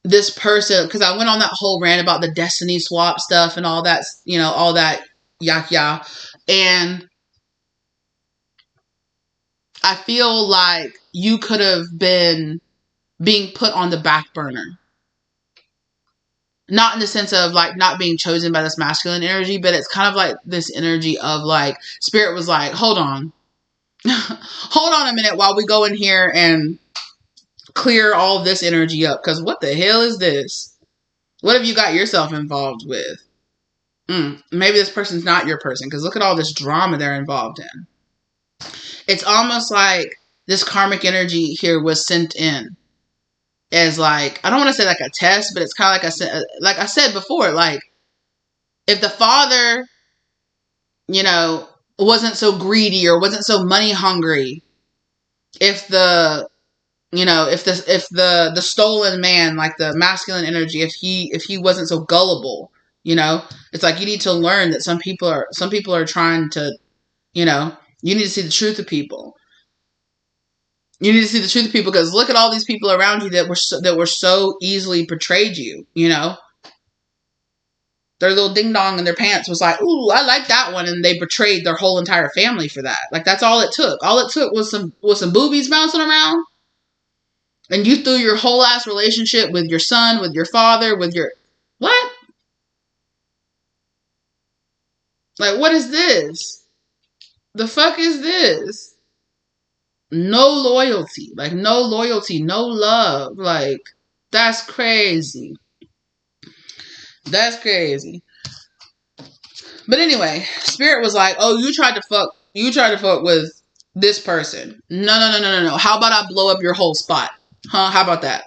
this person, because I went on that whole rant about the destiny swap stuff and all that, all that yak. And I feel like you could have been being put on the back burner. Not in the sense of like not being chosen by this masculine energy, but it's kind of like this energy of like, spirit was like, hold on. Hold on a minute while we go in here and clear all this energy up, because what the hell is this? What have you got yourself involved with? Maybe this person's not your person, because look at all this drama they're involved in. It's almost like this karmic energy here was sent in as like, I don't want to say like a test, but it's kind of like I said before, like if the father, wasn't so greedy or wasn't so money hungry, if the stolen man, like the masculine energy, if he wasn't so gullible, it's like you need to learn that some people are trying to, you need to see the truth of people. You need to see the truth of people, because look at all these people around you that were so easily betrayed you, you know. Their little ding dong in their pants was like, ooh, I like that one, and they betrayed their whole entire family for that. Like, that's all it took. All it took was some boobies bouncing around, and you threw your whole ass relationship with your son, with your father, with your what? Like, what is this? The fuck is this? No loyalty. Like, no loyalty, no love. Like, that's crazy. That's crazy. But anyway, Spirit was like, oh, you tried to fuck with this person. No. How about I blow up your whole spot? Huh? How about that?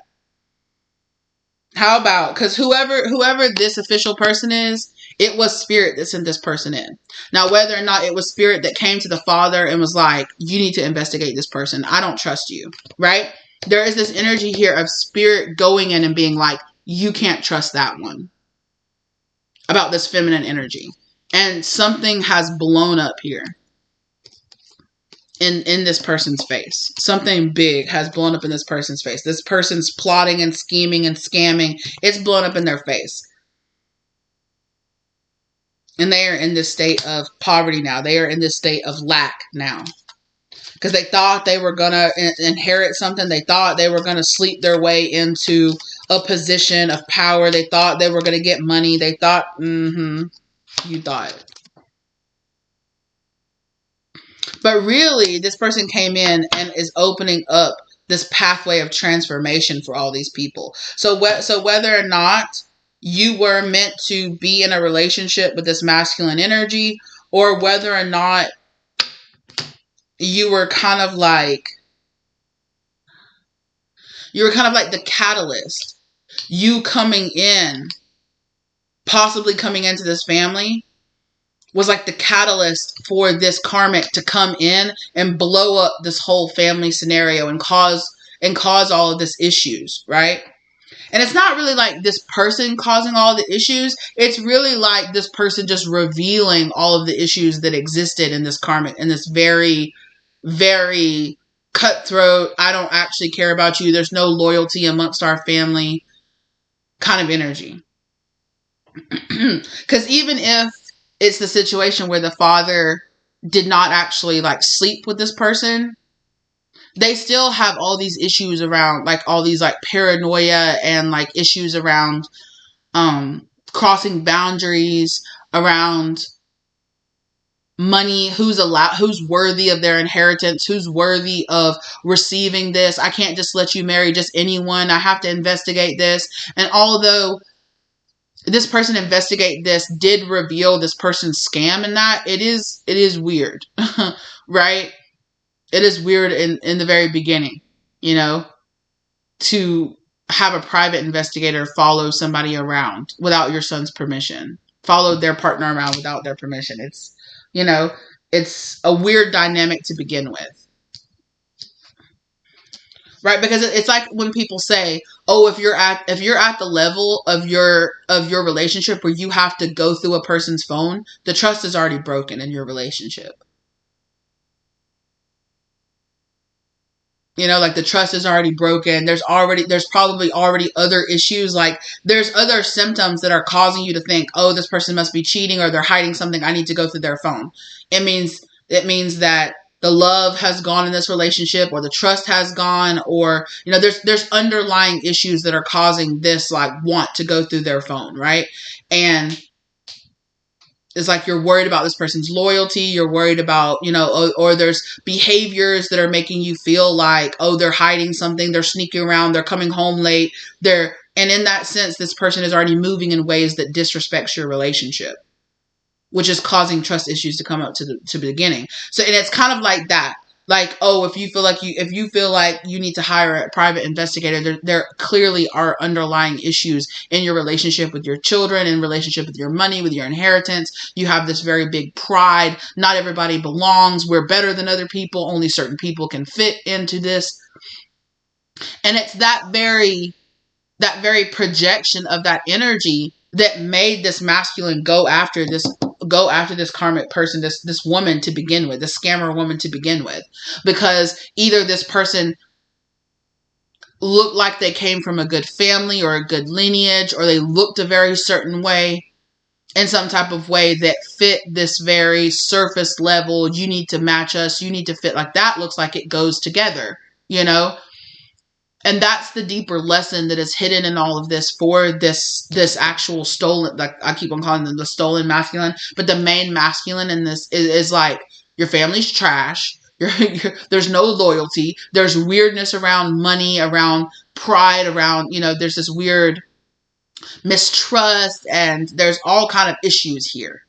How about, because whoever this official person is, it was Spirit that sent this person in. Now, whether or not it was Spirit that came to the Father and was like, you need to investigate this person. I don't trust you, right? There is this energy here of Spirit going in and being like, you can't trust that one. About this feminine energy. And something has blown up here. In this person's face. Something big has blown up in this person's face. This person's plotting and scheming and scamming. It's blown up in their face. And they are in this state of poverty now. They are in this state of lack now. Because they thought they were going to inherit something. They thought they were going to sleep their way into a position of power. They thought they were going to get money. They thought, you thought it. But really, this person came in and is opening up this pathway of transformation for all these people. So whether or not you were meant to be in a relationship with this masculine energy, or whether or not you were kind of like the catalyst, you coming in, possibly coming into this family, was like the catalyst for this karmic to come in and blow up this whole family scenario and cause all of this issues, right? And it's not really like this person causing all the issues. It's really like this person just revealing all of the issues that existed in this karmic, in this very, very cutthroat, I don't actually care about you, there's no loyalty amongst our family kind of energy. Because even if it's the situation where the father did not actually like sleep with this person, they still have all these issues around, like all these like paranoia and like issues around crossing boundaries, around money, who's worthy of their inheritance, who's worthy of receiving this. I can't just let you marry just anyone. I have to investigate this. And although this person investigate this did reveal this person's scam, and that it is weird, right? It is weird in the very beginning, you know, to have a private investigator follow somebody around without your son's permission, follow their partner around without their permission. It's, you know, it's a weird dynamic to begin with. Right, because it's like when people say, "Oh, if you're at the level of your relationship where you have to go through a person's phone, the trust is already broken in your relationship." You know, like the trust is already broken. There's probably already other issues. Like there's other symptoms that are causing you to think, "Oh, this person must be cheating, or they're hiding something. I need to go through their phone." It means that the love has gone in this relationship, or the trust has gone, or, you know, there's underlying issues that are causing this like want to go through their phone, right? And it's like you're worried about this person's loyalty, you're worried about, you know, or there's behaviors that are making you feel like, oh, they're hiding something, they're sneaking around, they're coming home late, and in that sense, this person is already moving in ways that disrespects your relationship, which is causing trust issues to come up to the beginning. So, and it's kind of like that. Like, oh, if you feel like you need to hire a private investigator, there clearly are underlying issues in your relationship with your children, in relationship with your money, with your inheritance. You have this very big pride. Not everybody belongs. We're better than other people. Only certain people can fit into this. And it's that very projection of that energy that made this masculine go after this go after this karmic person, this woman to begin with, this scammer woman to begin with, because either this person looked like they came from a good family or a good lineage, or they looked a very certain way, in some type of way that fit this very surface level. You need to match us. You need to fit. Like, that looks like it goes together, you know? And that's the deeper lesson that is hidden in all of this for this actual stolen, like I keep on calling them the stolen masculine, but the main masculine in this is like, your family's trash. There's no loyalty. There's weirdness around money, around pride, around, you know, there's this weird mistrust, and there's all kind of issues here,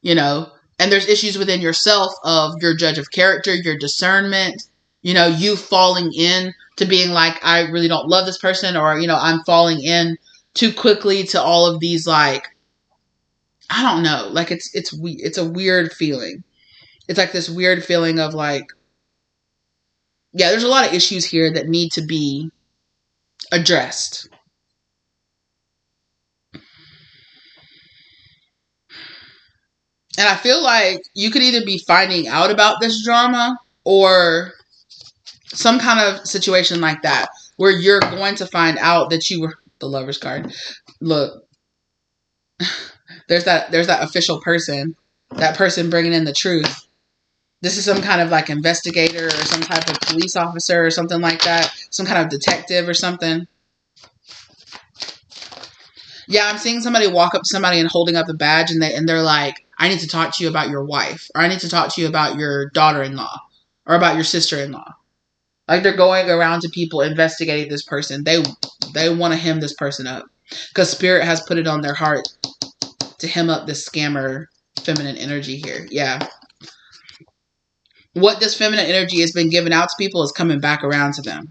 you know, and there's issues within yourself of your judge of character, your discernment, you know, you falling in to being like, I really don't love this person, or, you know, I'm falling in too quickly to all of these, like, I don't know, like it's a weird feeling. It's like this weird feeling of like, yeah, there's a lot of issues here that need to be addressed. And I feel like you could either be finding out about this drama, or some kind of situation like that, where you're going to find out that you were the Lover's card. Look, there's that official person, that person bringing in the truth. This is some kind of like investigator, or some type of police officer, or something like that. Some kind of detective or something. Yeah, I'm seeing somebody walk up to somebody and holding up a badge, and they're like, I need to talk to you about your wife, or I need to talk to you about your daughter-in-law, or about your sister-in-law. Like, they're going around to people investigating this person. They want to hem this person up, because Spirit has put it on their heart to hem up this scammer feminine energy here. Yeah. What this feminine energy has been given out to people is coming back around to them.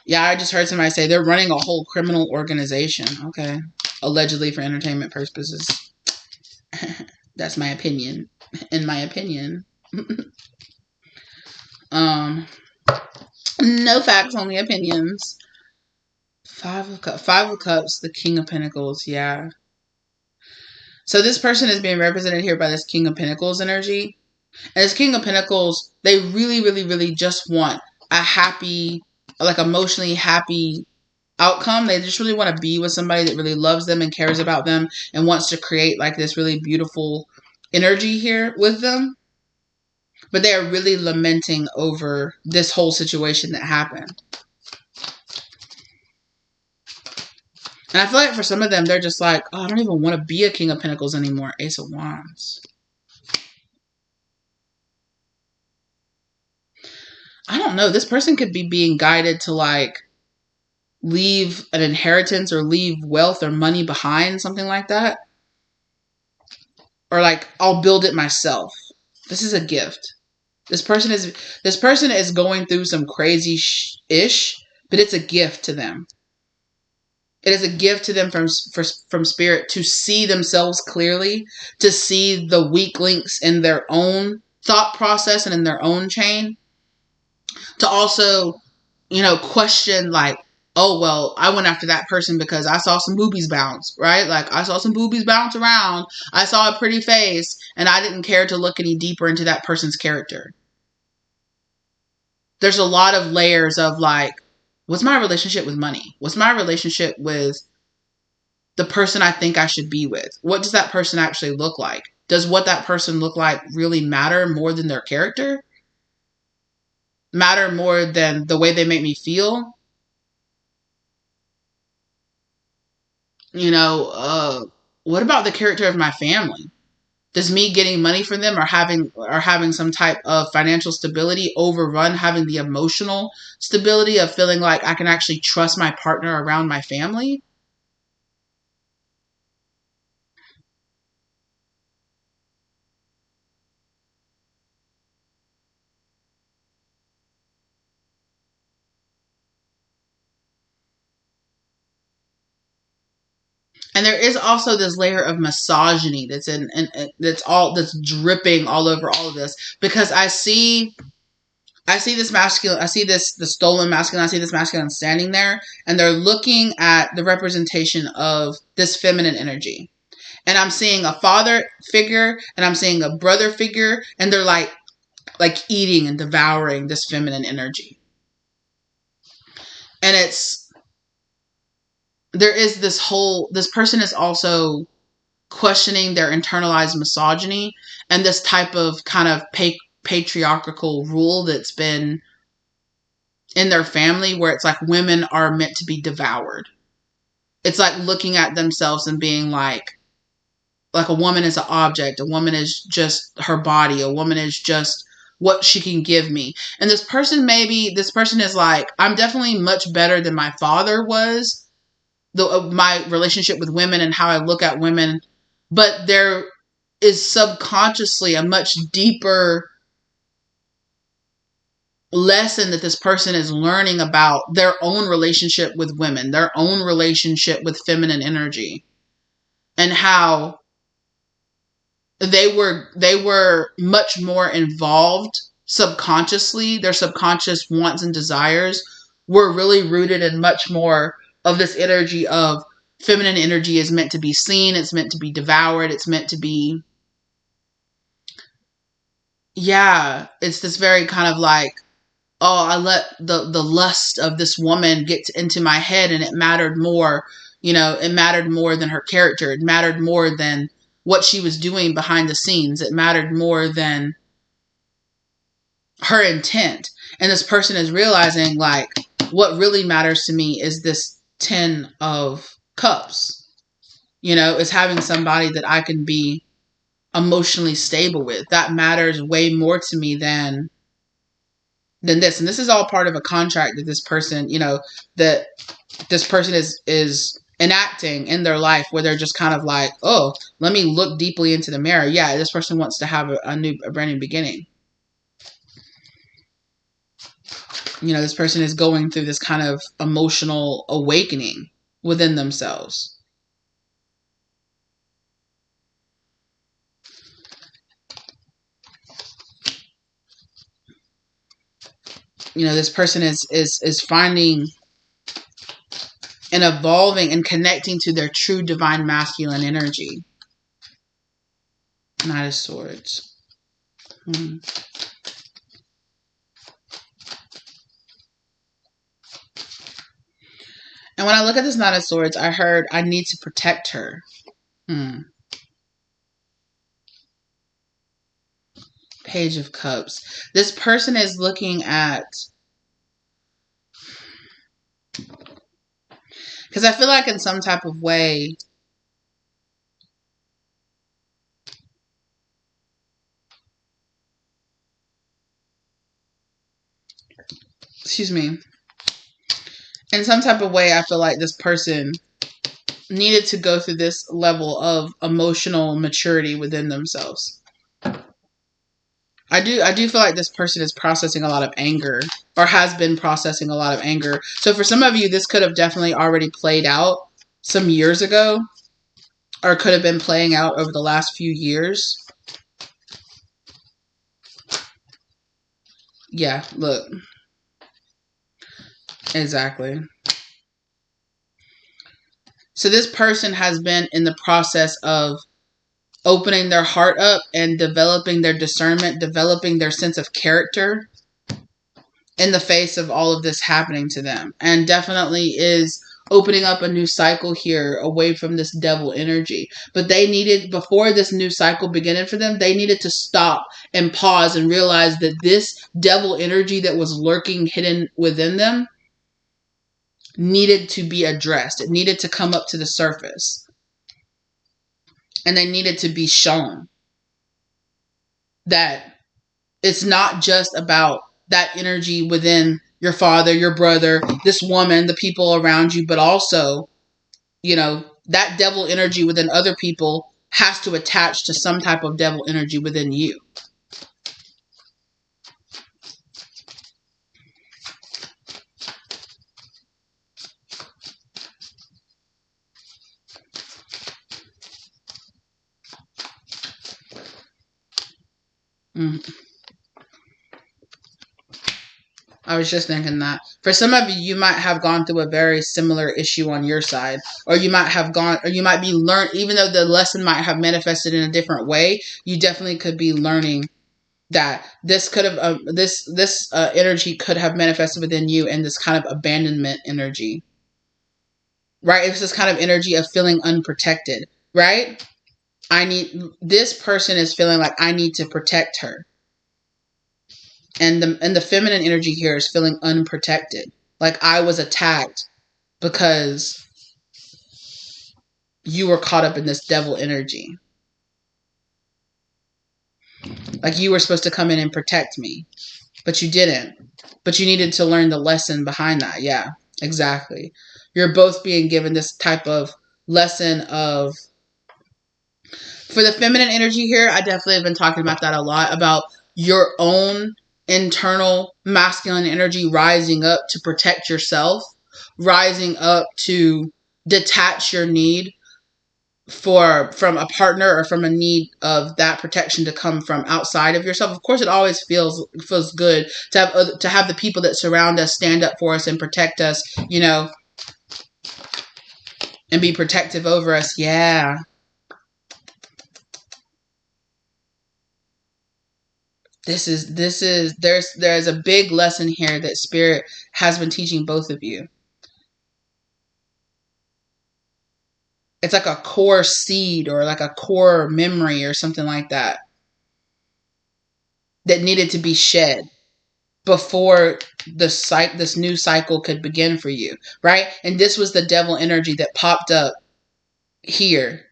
Yeah, I just heard somebody say they're running a whole criminal organization. Okay. Allegedly for entertainment purposes. That's my opinion. In my opinion. No facts, only opinions. Five of Cups, the King of Pentacles, yeah. So this person is being represented here by this King of Pentacles energy. And this King of Pentacles, they really, really, really just want a happy, like emotionally happy outcome. They just really want to be with somebody that really loves them and cares about them and wants to create like this really beautiful energy here with them. But they are really lamenting over this whole situation that happened. And I feel like for some of them, they're just like, oh, I don't even want to be a King of Pentacles anymore. Ace of Wands. I don't know. This person could be being guided to like leave an inheritance or leave wealth or money behind, something like that. Or like, I'll build it myself. This is a gift. This person is going through some crazy ish, but it's a gift to them. It is a gift to them from Spirit to see themselves clearly, to see the weak links in their own thought process and in their own chain. To also, you know, question like, oh, well, I went after that person because I saw some boobies bounce, right? Like, I saw some boobies bounce around. I saw a pretty face, and I didn't care to look any deeper into that person's character. There's a lot of layers of like, what's my relationship with money? What's my relationship with the person I think I should be with? What does that person actually look like? Does what that person look like really matter more than their character? Matter more than the way they make me feel? You know, what about the character of my family? Does me getting money from them or having some type of financial stability overrun having the emotional stability of feeling like I can actually trust my partner around my family? And there is also this layer of misogyny that's dripping all over all of this, because I see I see this masculine, I see the stolen masculine, I see this masculine standing there, and they're looking at the representation of this feminine energy. And I'm seeing a father figure, and I'm seeing a brother figure, and they're like eating and devouring this feminine energy. And there is this person is also questioning their internalized misogyny and this type of kind of patriarchal rule that's been in their family, where it's like women are meant to be devoured. It's like looking at themselves and being like a woman is an object. A woman is just her body. A woman is just what she can give me. And this person is like, I'm definitely much better than my father was. My relationship with women and how I look at women. But there is subconsciously a much deeper lesson that this person is learning about their own relationship with women, their own relationship with feminine energy, and how they were much more involved subconsciously. Their subconscious wants and desires were really rooted in much more of this energy of feminine energy is meant to be seen. It's meant to be devoured. It's meant to be, yeah, it's this very kind of like, oh, I let the lust of this woman get into my head, and it mattered more, it mattered more than her character. It mattered more than what she was doing behind the scenes. It mattered more than her intent. And this person is realizing, like, what really matters to me is this 10 of cups, is having somebody that I can be emotionally stable with. That matters way more to me than this. And this is all part of a contract that this person, that this person is enacting in their life, where they're just kind of like, oh, let me look deeply into the mirror. Yeah, this person wants to have a brand new beginning. This person is going through this kind of emotional awakening within themselves. This person is finding and evolving and connecting to their true divine masculine energy. Knight of Swords. And when I look at this Knight of Swords, I heard I need to protect her. Page of Cups. This person is looking at, because I feel like in some type of way, excuse me, in some type of way, I feel like this person needed to go through this level of emotional maturity within themselves. I do feel like this person is processing a lot of anger, or has been processing a lot of anger. So for some of you, this could have definitely already played out some years ago, or could have been playing out over the last few years. Yeah, look. Exactly. So this person has been in the process of opening their heart up and developing their discernment, developing their sense of character in the face of all of this happening to them. And definitely is opening up a new cycle here away from this devil energy. But they needed, before this new cycle beginning for them, they needed to stop and pause and realize that this devil energy that was lurking hidden within them needed to be addressed. It needed to come up to the surface. And they needed to be shown that it's not just about that energy within your father, your brother, this woman, the people around you, but also, that devil energy within other people has to attach to some type of devil energy within you. I was just thinking that. For some of you, you might have gone through a very similar issue on your side. Or you might have gone, or you might be learned, even though the lesson might have manifested in a different way, you definitely could be learning that this could have, this energy could have manifested within you in this kind of abandonment energy. Right? It's this kind of energy of feeling unprotected. Right? This person is feeling like I need to protect her. And the feminine energy here is feeling unprotected. Like I was attacked because you were caught up in this devil energy. Like you were supposed to come in and protect me, but you didn't. But you needed to learn the lesson behind that. Yeah, exactly. You're both being given this type of lesson of... For the feminine energy here, I definitely have been talking about that a lot, about your own internal masculine energy rising up to protect yourself, rising up to detach your need from a partner or from a need of that protection to come from outside of yourself. Of course, it always feels good to have the people that surround us stand up for us and protect us, you know, and be protective over us. Yeah. There's a big lesson here that Spirit has been teaching both of you. It's like a core seed or like a core memory or something like that that needed to be shed before this new cycle could begin for you, right? And this was the devil energy that popped up here,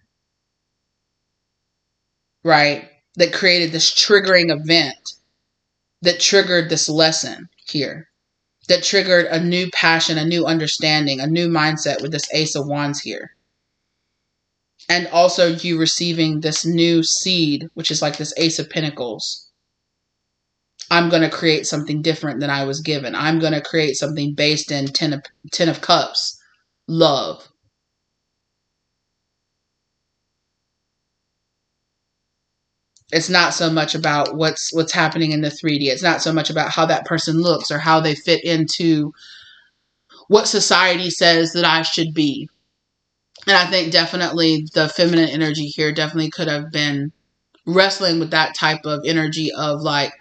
right? That created this triggering event that triggered this lesson here, that triggered a new passion, a new understanding, a new mindset with this Ace of Wands here. And also you receiving this new seed, which is like this Ace of Pentacles. I'm going to create something different than I was given. I'm going to create something based in Ten of Cups, love. It's not so much about what's happening in the 3D. It's not so much about how that person looks or how they fit into what society says that I should be. And I think definitely the feminine energy here definitely could have been wrestling with that type of energy of like,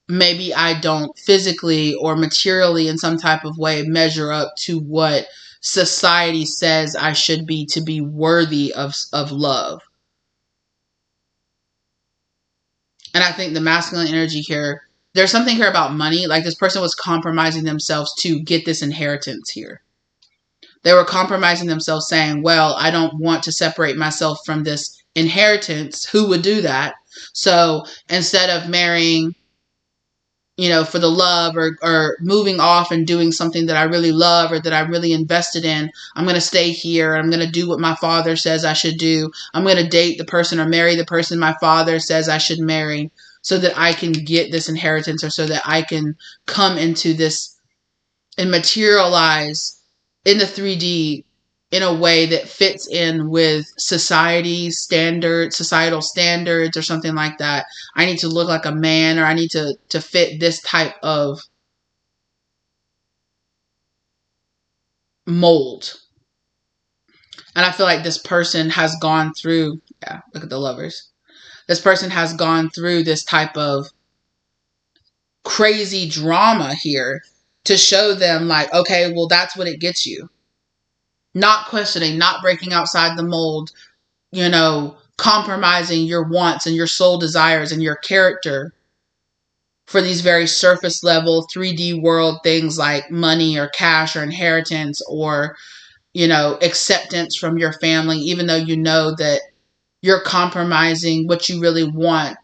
maybe I don't physically or materially in some type of way measure up to what society says I should be to be worthy of love. And I think the masculine energy here, there's something here about money. Like this person was compromising themselves to get this inheritance here. They were compromising themselves saying, well, I don't want to separate myself from this inheritance. Who would do that? So instead of marrying, you know, for the love or moving off and doing something that I really love or that I'm really invested in, I'm going to stay here. I'm going to do what my father says I should do. I'm going to date the person or marry the person my father says I should marry so that I can get this inheritance or so that I can come into this and materialize in the 3D in a way that fits in with societal standards or something like that. I need to look like a man, or I need to fit this type of mold. And I feel like this person has gone through, yeah, look at the Lovers. This person has gone through this type of crazy drama here to show them like, okay, well, that's what it gets you. Not questioning, not breaking outside the mold, you know, compromising your wants and your soul desires and your character for these very surface level 3D world things like money or cash or inheritance or, you know, acceptance from your family, even though you know that you're compromising what you really want.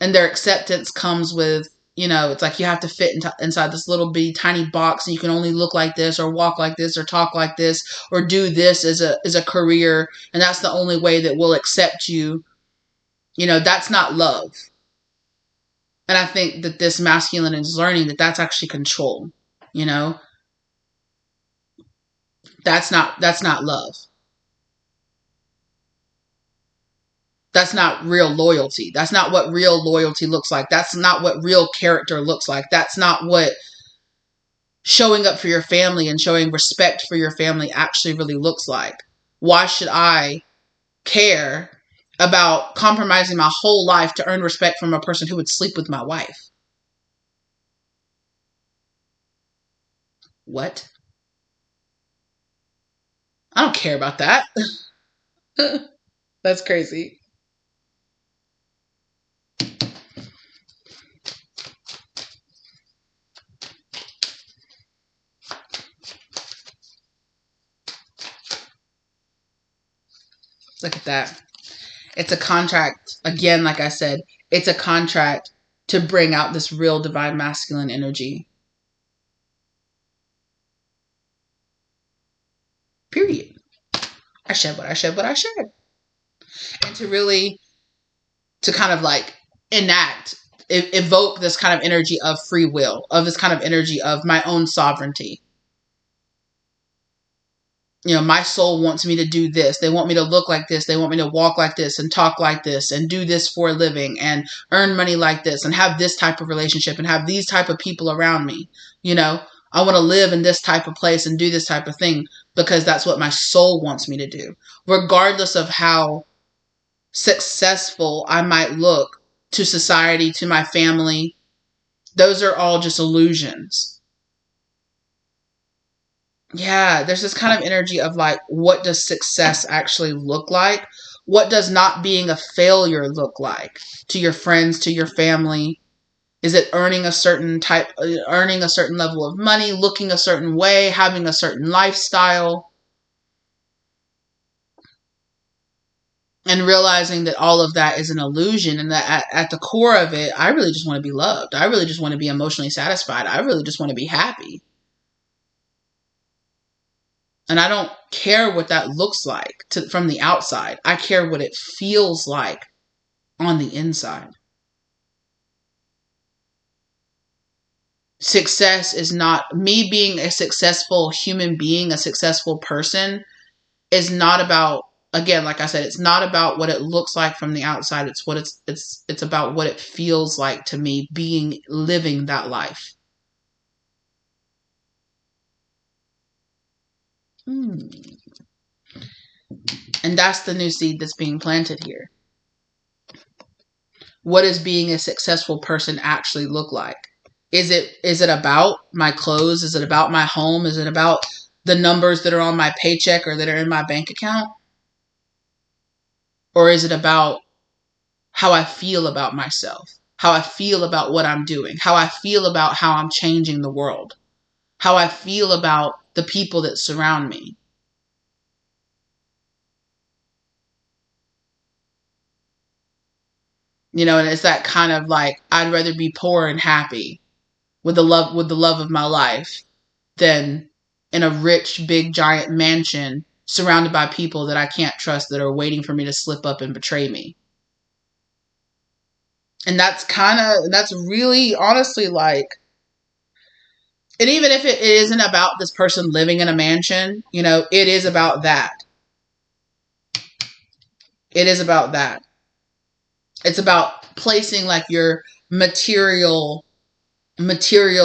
And their acceptance comes with, you know, it's like you have to fit inside this little bitty tiny box and you can only look like this or walk like this or talk like this or do this as a career. And that's the only way that we'll accept you. You know, that's not love. And I think that this masculine is learning that that's actually control. You know, that's not love. That's not real loyalty. That's not what real loyalty looks like. That's not what real character looks like. That's not what showing up for your family and showing respect for your family actually really looks like. Why should I care about compromising my whole life to earn respect from a person who would sleep with my wife? What? I don't care about that. That's crazy. Look at that. It's a contract. Again, like I said, it's a contract to bring out this real divine masculine energy. Period. I shed what I shed, what I shed. And to kind of like evoke this kind of energy of free will, of this kind of energy of my own sovereignty. You know, my soul wants me to do this. They want me to look like this. They want me to walk like this and talk like this and do this for a living and earn money like this and have this type of relationship and have these type of people around me. You know, I want to live in this type of place and do this type of thing because that's what my soul wants me to do. Regardless of how successful I might look to society, to my family, those are all just illusions. Yeah, there's this kind of energy of like, what does success actually look like? What does not being a failure look like to your friends, to your family? Is it earning a certain level of money, looking a certain way, having a certain lifestyle? And realizing that all of that is an illusion and that at the core of it, I really just want to be loved. I really just want to be emotionally satisfied. I really just want to be happy. And I don't care what that looks like from the outside. I care what it feels like on the inside. Success is not me being a successful human being, a successful person is not about, again, like I said, it's not about what it looks like from the outside. It's about what it feels like to me living that life. And that's the new seed that's being planted here. What does being a successful person actually look like? Is it about my clothes? Is it about my home? Is it about the numbers that are on my paycheck or that are in my bank account? Or is it about how I feel about myself? How I feel about what I'm doing? How I feel about how I'm changing the world? How I feel about the people that surround me? You know, and it's that kind of like, I'd rather be poor and happy with the love of my life than in a rich, big, giant mansion surrounded by people that I can't trust that are waiting for me to slip up and betray me. And that's really honestly like, and even if it isn't about this person living in a mansion, you know, it is about that. It is about that. It's about placing like your material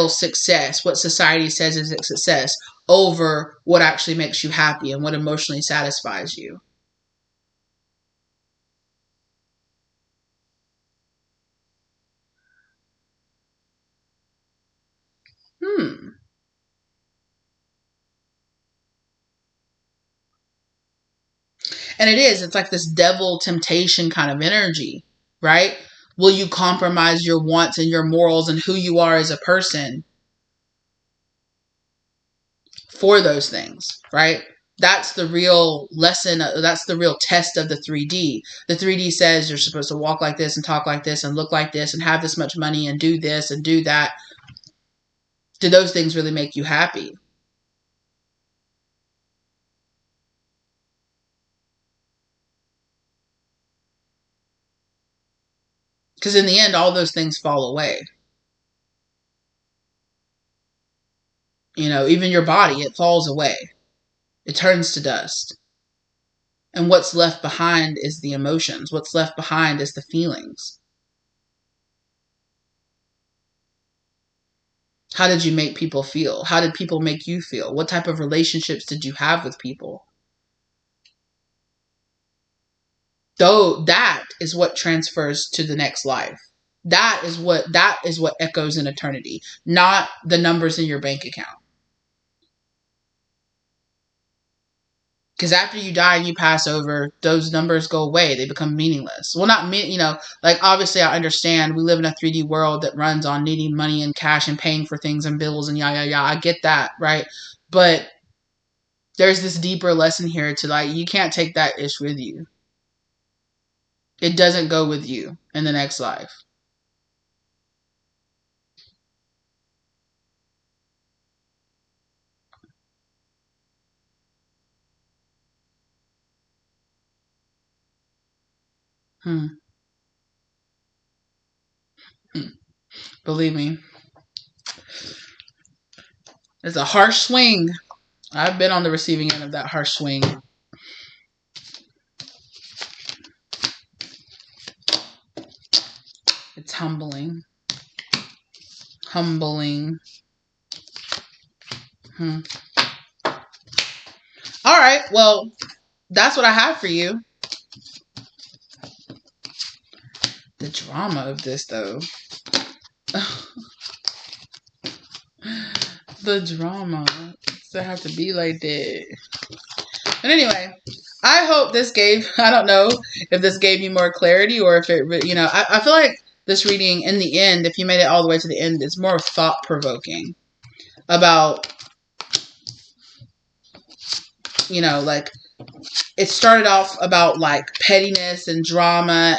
success, what society says is a success, over what actually makes you happy and what emotionally satisfies you. And it's like this devil temptation kind of energy, right? Will you compromise your wants and your morals and who you are as a person for those things, right? That's the real lesson. That's the real test of the 3D. The 3D says you're supposed to walk like this and talk like this and look like this and have this much money and do this and do that. Do those things really make you happy? Because in the end, all those things fall away. You know, even your body, it falls away. It turns to dust. And what's left behind is the emotions. What's left behind is the feelings. How did you make people feel? How did people make you feel? What type of relationships did you have with people? Though that is what transfers to the next life. That is what echoes in eternity, not the numbers in your bank account. Because after you die and you pass over, those numbers go away. They become meaningless. Well, not me, like obviously I understand we live in a 3D world that runs on needing money and cash and paying for things and bills and yeah. I get that, right? But there's this deeper lesson here to like, you can't take that ish with you. It doesn't go with you in the next life. Believe me. It's a harsh swing. I've been on the receiving end of that harsh swing. It's humbling. Humbling. All right. Well, that's what I have for you. The drama of this, though. The drama. Does it have to be like that? But anyway, I hope this gave, I don't know if this gave you more clarity or if it, I feel like this reading in the end, if you made it all the way to the end, it's more thought-provoking about, like it started off about like pettiness and drama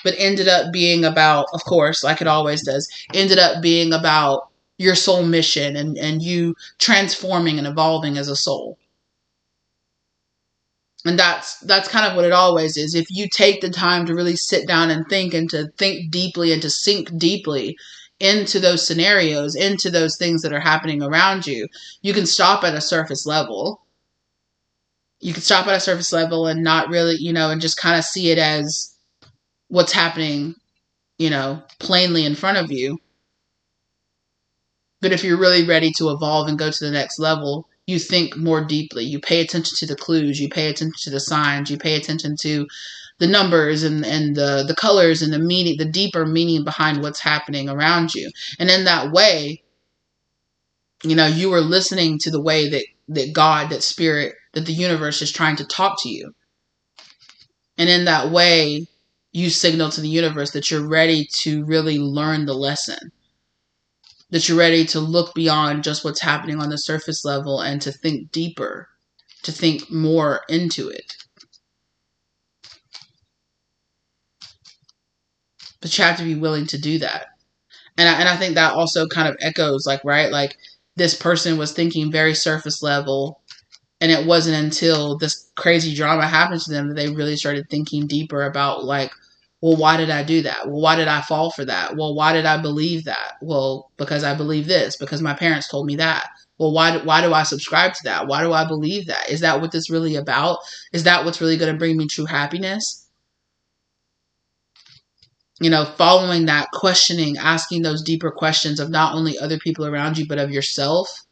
but ended up being about, of course, like it always does, ended up being about your soul mission and you transforming and evolving as a soul. And that's kind of what it always is. If you take the time to really sit down and think deeply and to sink deeply into those scenarios, into those things that are happening around you, you can stop at a surface level. You can stop at a surface level and not really, and just kind of see it as what's happening, plainly in front of you. But if you're really ready to evolve and go to the next level, you think more deeply. You pay attention to the clues. You pay attention to the signs. You pay attention to the numbers and the colors and the meaning, the deeper meaning behind what's happening around you. And in that way, you are listening to the way that God, that spirit, that the universe is trying to talk to you. And in that way, you signal to the universe that you're ready to really learn the lesson. That you're ready to look beyond just what's happening on the surface level and to think deeper, to think more into it. But you have to be willing to do that. And I think that also kind of echoes, like, right? Like, this person was thinking very surface level, and it wasn't until this crazy drama happened to them that they really started thinking deeper about, like, well, why did I do that? Well, why did I fall for that? Well, why did I believe that? Well, because I believe this, because my parents told me that. Well, why do I subscribe to that? Why do I believe that? Is that what this really about? Is that what's really going to bring me true happiness? Following that, questioning, asking those deeper questions of not only other people around you, but of yourself.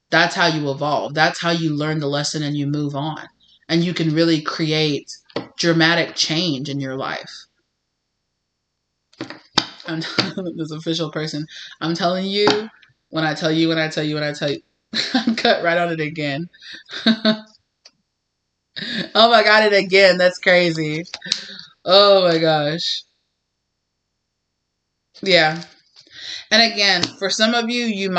That's how you evolve. That's how you learn the lesson and you move on. And you can really create dramatic change in your life. I'm this official person. I'm telling you, when I tell you. I'm cut right on it again. Oh my God, it again. That's crazy. Oh my gosh. Yeah. And again, for some of you,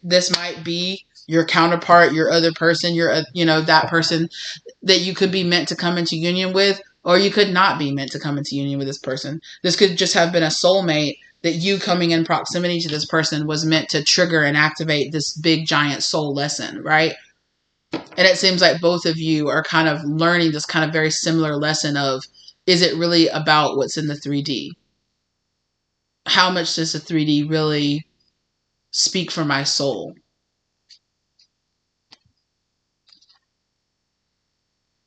this might be your counterpart, your other person, that person that you could be meant to come into union with, or you could not be meant to come into union with this person. This could just have been a soulmate that you coming in proximity to this person was meant to trigger and activate this big giant soul lesson, right? And it seems like both of you are kind of learning this kind of very similar lesson of, is it really about what's in the 3D? How much does the 3D really speak for my soul?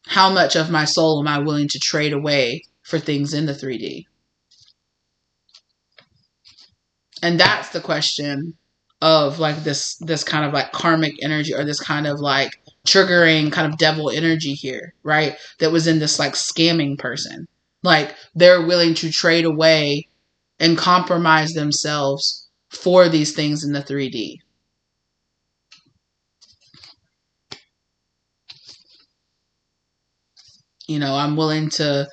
How much of my soul am I willing to trade away for things in the 3D? And that's the question of like this kind of like karmic energy, or this kind of like triggering kind of devil energy here, right? That was in this like scamming person. Like they're willing to trade away and compromise themselves for these things in the 3D. You know, I'm willing to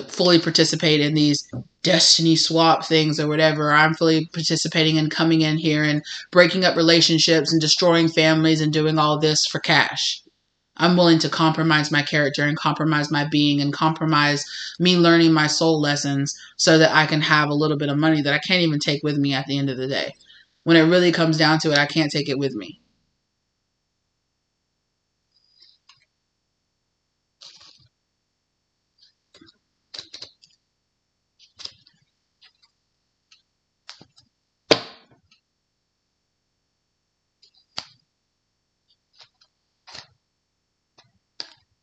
fully participate in these destiny swap things or whatever. I'm fully participating in coming in here and breaking up relationships and destroying families and doing all this for cash. I'm willing to compromise my character and compromise my being and compromise me learning my soul lessons so that I can have a little bit of money that I can't even take with me at the end of the day. When it really comes down to it, I can't take it with me.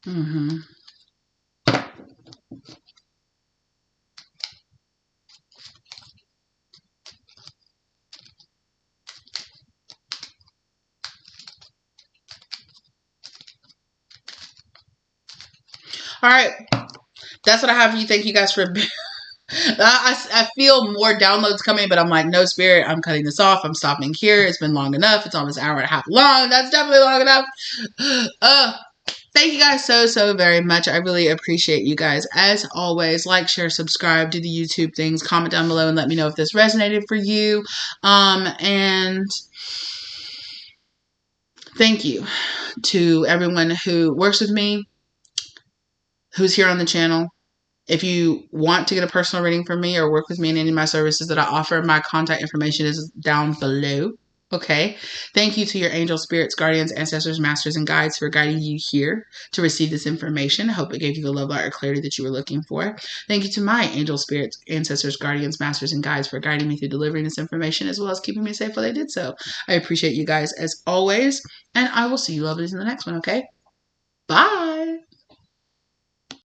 Mm-hmm. All right. That's what I have for you. Thank you guys for I feel more downloads coming, but I'm like, no, Spirit, I'm cutting this off. I'm stopping here. It's been long enough. It's almost an hour and a half long. That's definitely long enough. Thank you guys so very much. I really appreciate you guys. As always, like, share, subscribe, do the YouTube things, comment down below and let me know if this resonated for you. And thank you to everyone who works with me, who's here on the channel. If you want to get a personal reading from me or work with me in any of my services that I offer, my contact information is down below. Okay. Thank you to your angel spirits, guardians, ancestors, masters, and guides for guiding you here to receive this information. I hope it gave you the love, light, or clarity that you were looking for. Thank you to my angel spirits, ancestors, guardians, masters, and guides for guiding me through delivering this information as well as keeping me safe while they did so. I appreciate you guys as always, and I will see you lovelies in the next one. Okay. Bye.